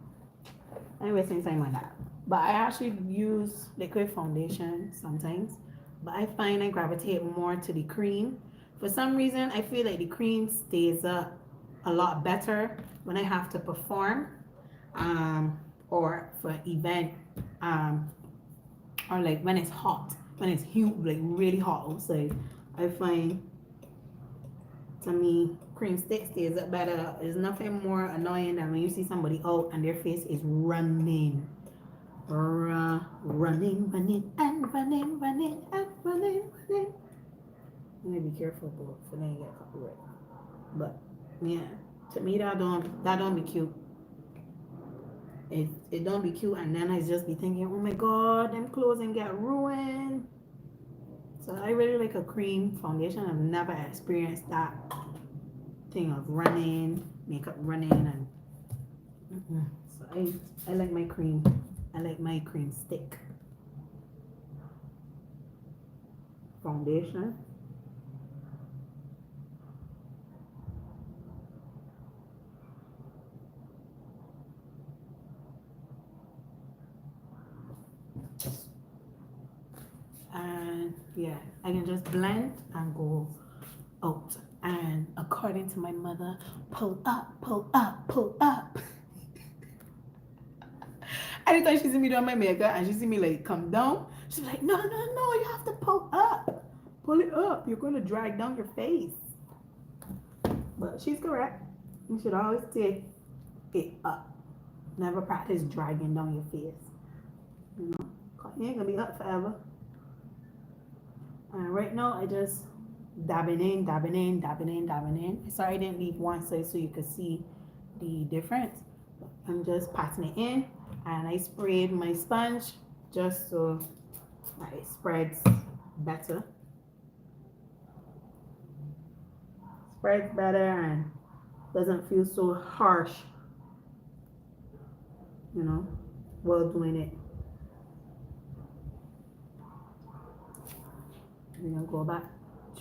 I'm wasting time on that. But I actually use liquid foundation sometimes. But I find I gravitate more to the cream. For some reason, I feel like the cream stays up a lot better when I have to perform, or for an event, or like when it's hot, when it's huge, like really hot outside. I find, to me, cream stick stays up better. There's nothing more annoying than when you see somebody out and their face is running, running, and running. You need to be careful, bro, for then you get copyright. But yeah, to me that don't be cute. It don't be cute, and then I just be thinking, oh my god, them clothes and get ruined. So I really like a cream foundation. I've never experienced that thing of running, makeup running, and so I like my cream. I like my cream stick foundation. And yeah, I can just blend and go out. And according to my mother, pull up, pull up, pull up. Anytime she see me doing my makeup and she see me like come down, she's like, no, you have to pull up. Pull it up. You're going to drag down your face. But she's correct. You should always take it up. Never practice dragging down your face. You know, you ain't going to be up forever. And right now, I just dabbing in. Sorry I didn't leave one side so you could see the difference. I'm just patting it in, and I sprayed my sponge just so it spreads better. Spreads better and doesn't feel so harsh, you know, while doing it. We're gonna go back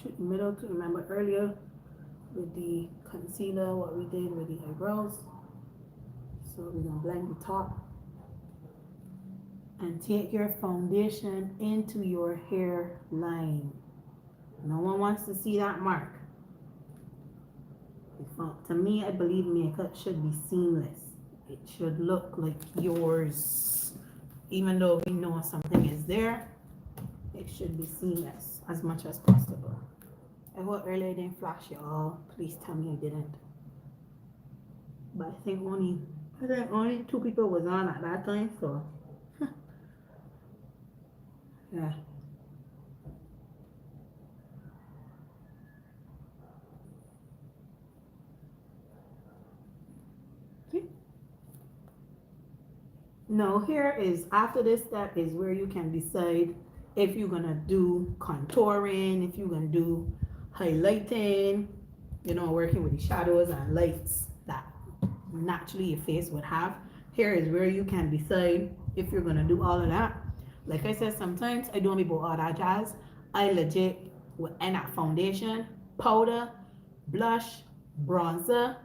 to the middle to remember earlier with the concealer what we did with the eyebrows. So we're gonna blend the top and take your foundation into your hairline. No one wants to see that mark. To me, I believe makeup should be seamless. It should look like yours. Even though we know something is there, it should be seamless as much as possible. I hope earlier I didn't flash y'all. Please tell me I didn't. But I think only 2 people was on at that time, so yeah. No, here is after this step is where you can decide if you're gonna do contouring, if you're gonna do highlighting, working with the shadows and lights that naturally your face would have. Here is where you can decide if you're gonna do all of that. Like I said, sometimes I don't be about all that jazz. I legit with any foundation, powder, blush, bronzer,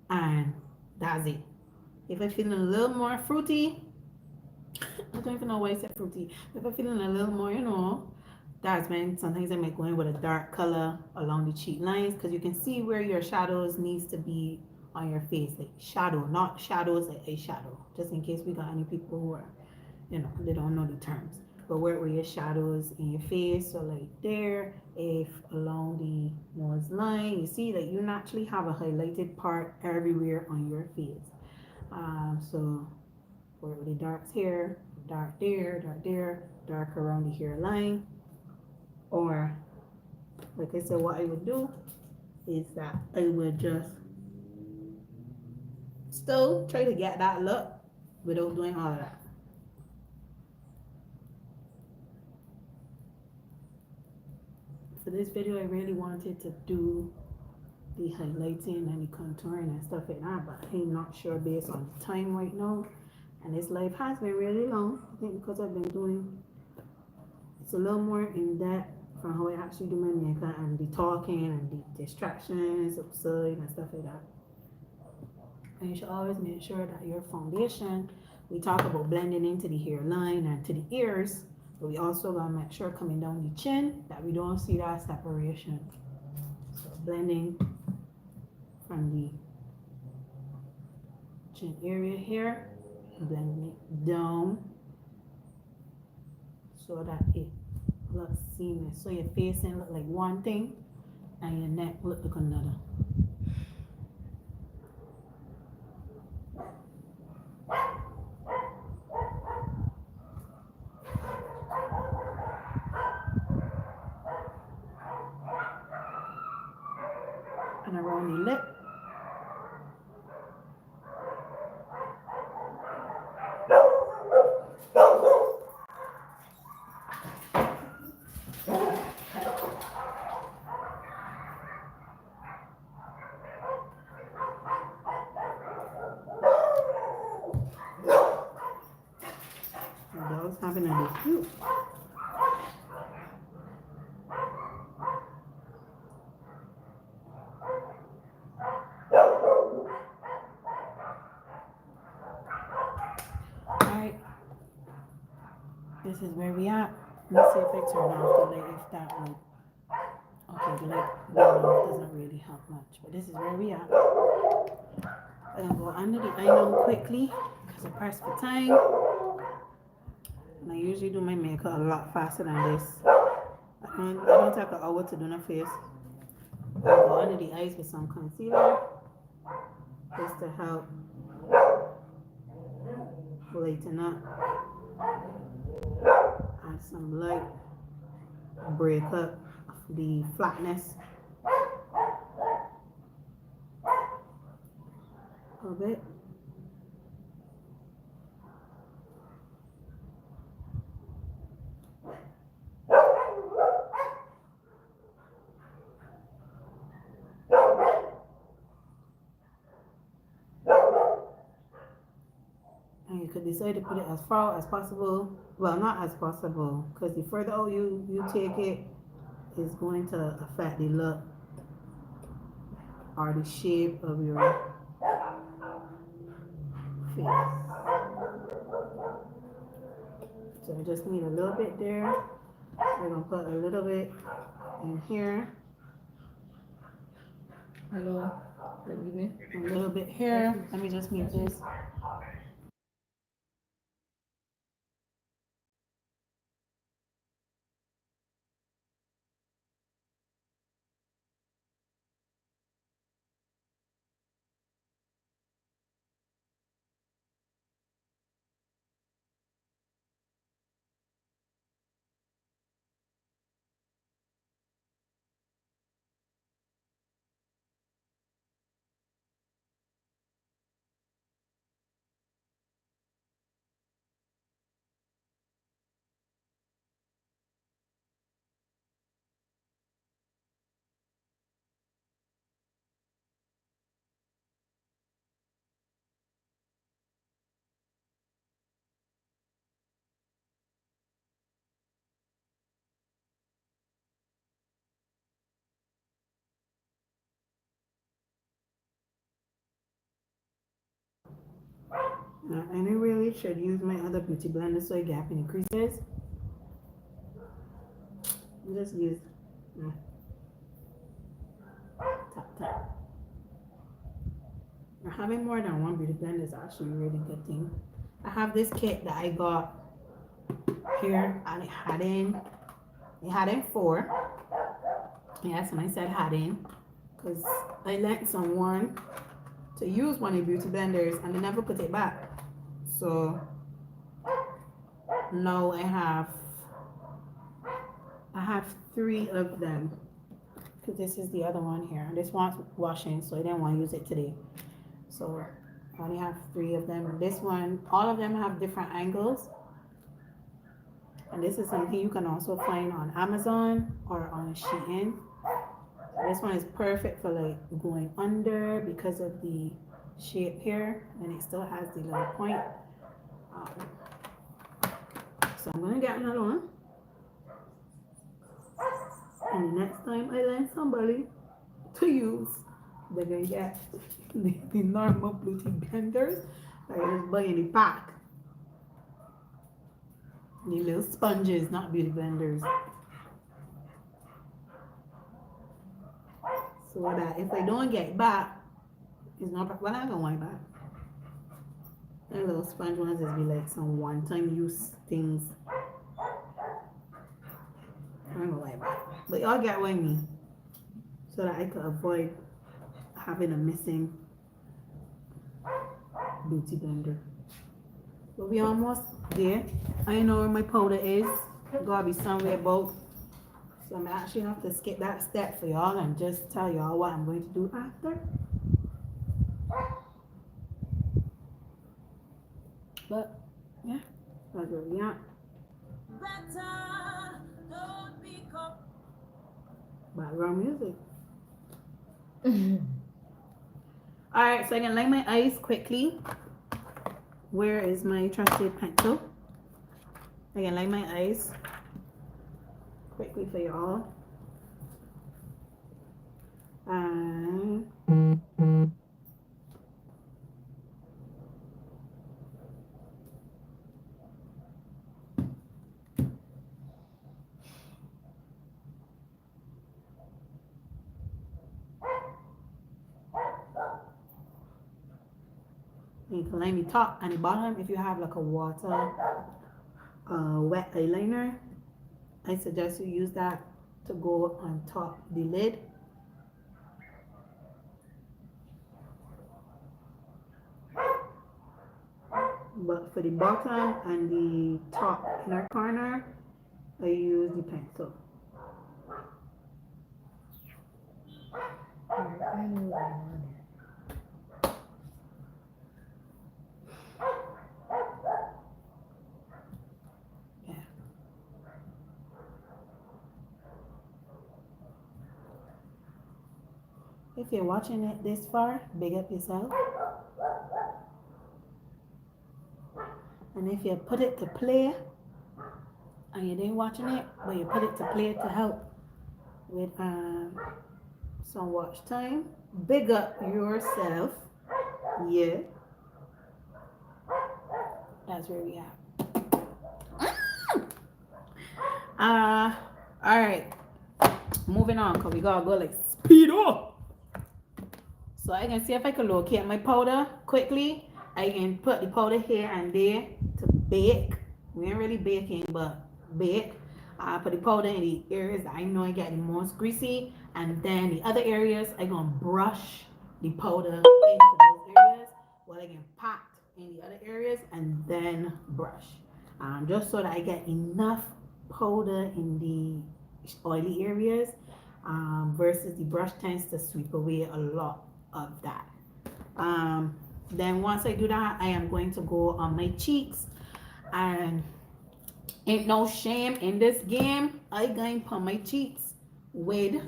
and that's it. If I'm feeling a little more fruity, I don't even know why I said fruity. If I'm feeling a little more, that's when sometimes I might go in with a dark color along the cheek lines because you can see where your shadows needs to be on your face, like shadow, not shadows like a shadow. Just in case we got any people who are, they don't know the terms. But where your shadows in your face, so like there, if along the nose line, you see that you naturally have a highlighted part everywhere on your face. So where the darks here, dark there, dark around the hairline, or like I said, what I would do is that I would just still try to get that look without doing all of that. For this video, I really wanted to do the highlighting and the contouring and stuff like that, but I'm not sure based on the time right now. And this live has been really long, I think because I've been doing, it's a little more in depth from how I actually do my makeup and the talking and the distractions outside and stuff like that. And you should always make sure that your foundation, we talk about blending into the hairline and to the ears, but we also gotta make sure coming down the chin that we don't see that separation. So blending from the chin area here, blending it down so that it looks seamless. So your facing look like one thing and your neck look like another. And around the lip. The dog's having a dispute. Alright, this is where we at. Let's see if I turn off the light, if that would. Okay, the light going off doesn't really help much, but this is where we are. I'm gonna go under the eye now quickly because I pressed for time. And I usually do my makeup a lot faster than this. I don't take an hour to do my face. I'll go under the eyes with some concealer just to help lighten up. Add some light, break up the flatness of it. And you could decide to put it as far as possible. Well, not as possible, because the further out you take it, is going to affect the look or the shape of your face. So I just need a little bit there. We're gonna put a little bit in here. Hello. Good evening. A little bit here. Let me just mute this. And I really should use my other beauty blender so I gap in the creases. Just use tap tap. Having more than one beauty blender is actually a really good thing. I have this kit that I got here, and it had in 4. Yes, and I said had in because I lent someone to use one of the beauty blenders and they never put it back. So now I have 3 of them. Because this is the other one here. This one's washing, so I didn't want to use it today. So I only have 3 of them. This one, all of them have different angles. And this is something you can also find on Amazon or on Shein. This one is perfect for like going under because of the shape here, and it still has the little point. So I'm gonna get another one. And the next time I learn somebody to use, they're gonna get the normal beauty blenders. I just buy in the pack. The little sponges, not beauty blenders. So that if I don't get it back, it's not, well, I don't want it back. The little sponge ones is be like some one-time use things. I don't know why back. But y'all get what I mean. So that I could avoid having a missing beauty blender. But we almost there. I know where my powder is. Gotta be somewhere about. So I'm actually have to skip that step for y'all and just tell y'all what I'm going to do after. But yeah, that's where we are. Background music. Alright, so I can line my eyes quickly. Where is my trusted pencil? I can line my eyes quickly for y'all. And you can line the top and the bottom. If you have like a water wet eyeliner, I suggest you use that to go on top the lid. But for the bottom and the top inner corner, I use the pencil. If you're watching it this far, big up yourself. And if you put it to play and you didn't watching it, but you put it to play to help with some watch time, big up yourself. Yeah. That's where we are. Alright. Moving on, because we gotta go like speed up. So I can see if I can locate my powder quickly. I can put the powder here and there to bake. We ain't really baking, but bake. I put the powder in the areas that I know I get the most greasy, and then the other areas I gonna brush the powder into those areas while I get packed in the other areas, and then brush. Just so that I get enough powder in the oily areas, versus the brush tends to sweep away a lot of that. Then once I do that, I am going to go on my cheeks, and ain't no shame in this game. I going on my cheeks with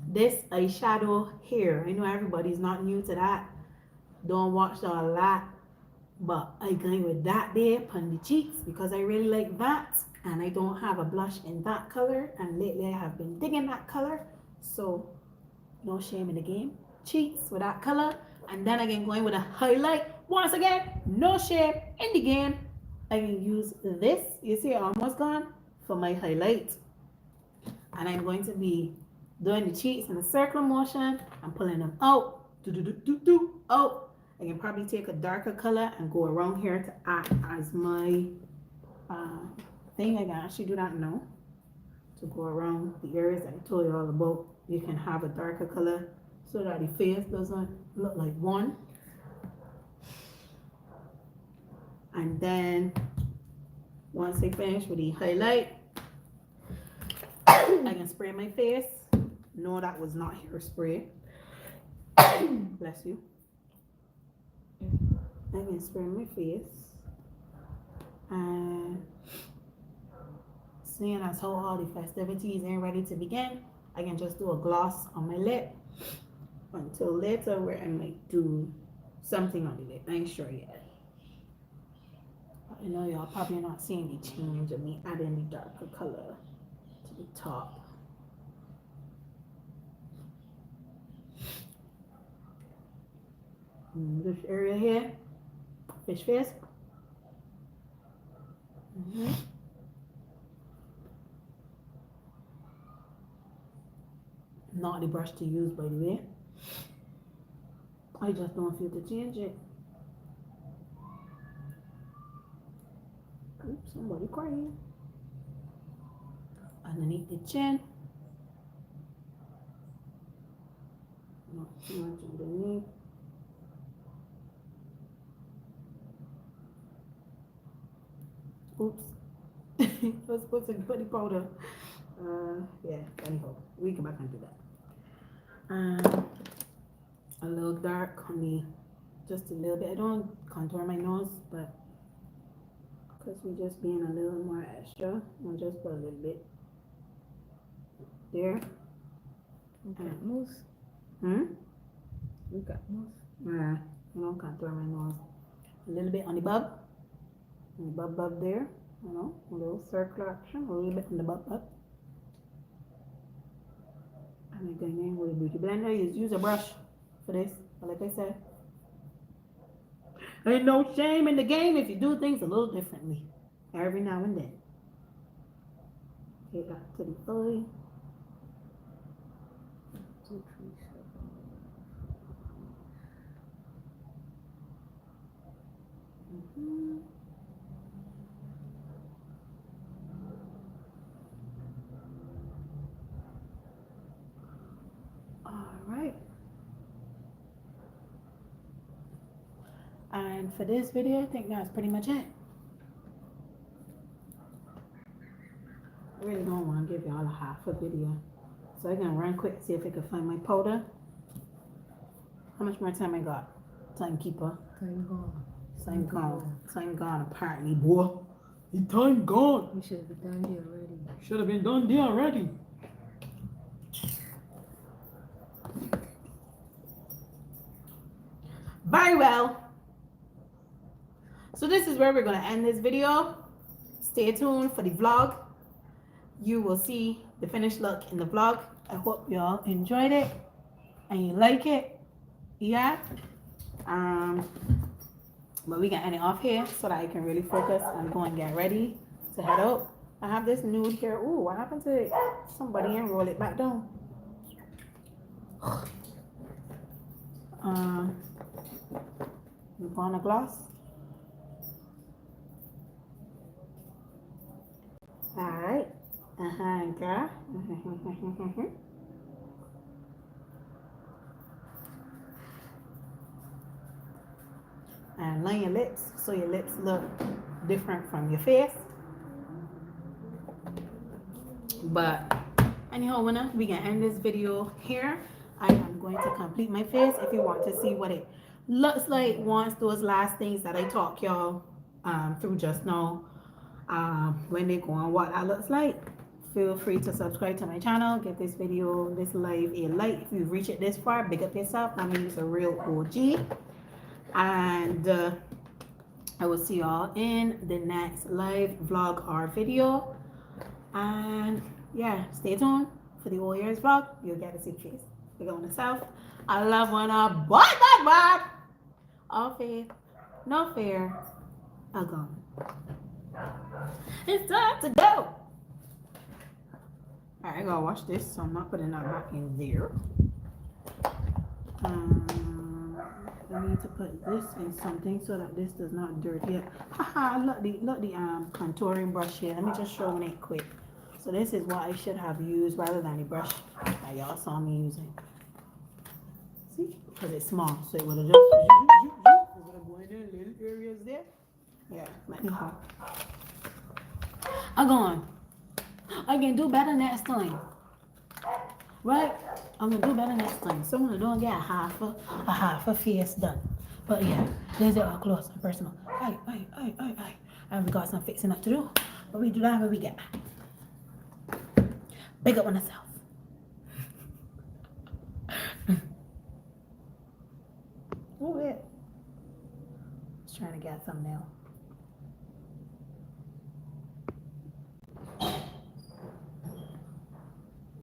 this eyeshadow here. I know everybody's not new to that, don't watch that a lot, but I going with that there on the cheeks because I really like that, and I don't have a blush in that color, and lately I have been digging that color, so no shame in the game. Cheeks with that color, And then again, going with a highlight. Once again, no shape in the game. I can use this. You see, almost gone for my highlight. And I'm going to be doing the cheeks in a circular motion. I'm pulling them out. Out. I can probably take a darker color and go around here to act as my thing. I can actually do that now. To go around the areas I told you all about. You can have a darker color so that the face doesn't look like one. And then once I finish with the highlight, I can spray my face. No, that was not hairspray. Bless you. I can spray my face. And seeing as how all the festivities ain't ready to begin, I can just do a gloss on my lip until later where I might do something on the lip. I ain't sure yet. I know y'all probably not seeing the change of me adding the darker color to the top. This area here, fish face. Not the brush to use, by the way. I just don't feel to change it. Oops, somebody crying. Underneath the chin. Not too much underneath. Oops. I was supposed to put the powder. Yeah, anyhow, we come back and do that. A little dark on me, just a little bit. I don't contour my nose, but because we're just being a little more extra, I'll just put a little bit there. Okay, mousse. We got mousse. Yeah, I don't contour my nose. A little bit on the bub. On the bub there. You know, a little circular action, a little bit on the bub. And again, with a beauty blender, you use a brush for this. But like I said, ain't no shame in the game if you do things a little differently every now and then. Get back to the eye. 2, 3, 7. Alright. And for this video, I think that's pretty much it. I really don't want to give y'all a half a video. So I'm going to run quick, see if I can find my powder. How much more time I got? Timekeeper. Time gone. Time gone. Time gone apparently, boy. The time gone. We should have been done there already. Should have been done there already. Very well. So this is where we're going to end this video. Stay tuned for the vlog. You will see the finished look in the vlog. I hope y'all enjoyed it and you like it. Yeah. But we can end it off here so that I can really focus and go and get ready to head out. I have this nude here. Ooh, what happened to it? Somebody enroll it back down. We're gonna gloss. Alright. Girl. And line your lips so your lips look different from your face. But anyhow, we can end this video here. I am going to complete my face. If you want to see what it looks like once those last things that I talk y'all through just now, when they go on what that looks like, feel free to subscribe to my channel. Give this video, this live a like. If you've reached it this far, big up yourself. That means a real OG. And I will see y'all in the next live vlog or video. And yeah, stay tuned for the All Years vlog. You'll get to see face. We're going to South. I love when a boy. All faith, no fear, are gone. It's time to go. Alright, I gotta wash this, so I'm not putting that back in there. I need to put this in something so that this does not dirty it. Haha, look the contouring brush here. Let me just show it quick. So this is what I should have used rather than the brush that y'all saw me using. See? Because it's small, so it would have just it would have going in little areas there. Yeah, anyhow. I'm going. I can do better next time. Right? I'm gonna do better next time. So I'm gonna don't get a half a face done. But yeah, let's get close and personal. Aye. And we got some fixing up to do. But we do that when we get back. Big up on ourselves. Oh, yeah. Just trying to get a thumbnail.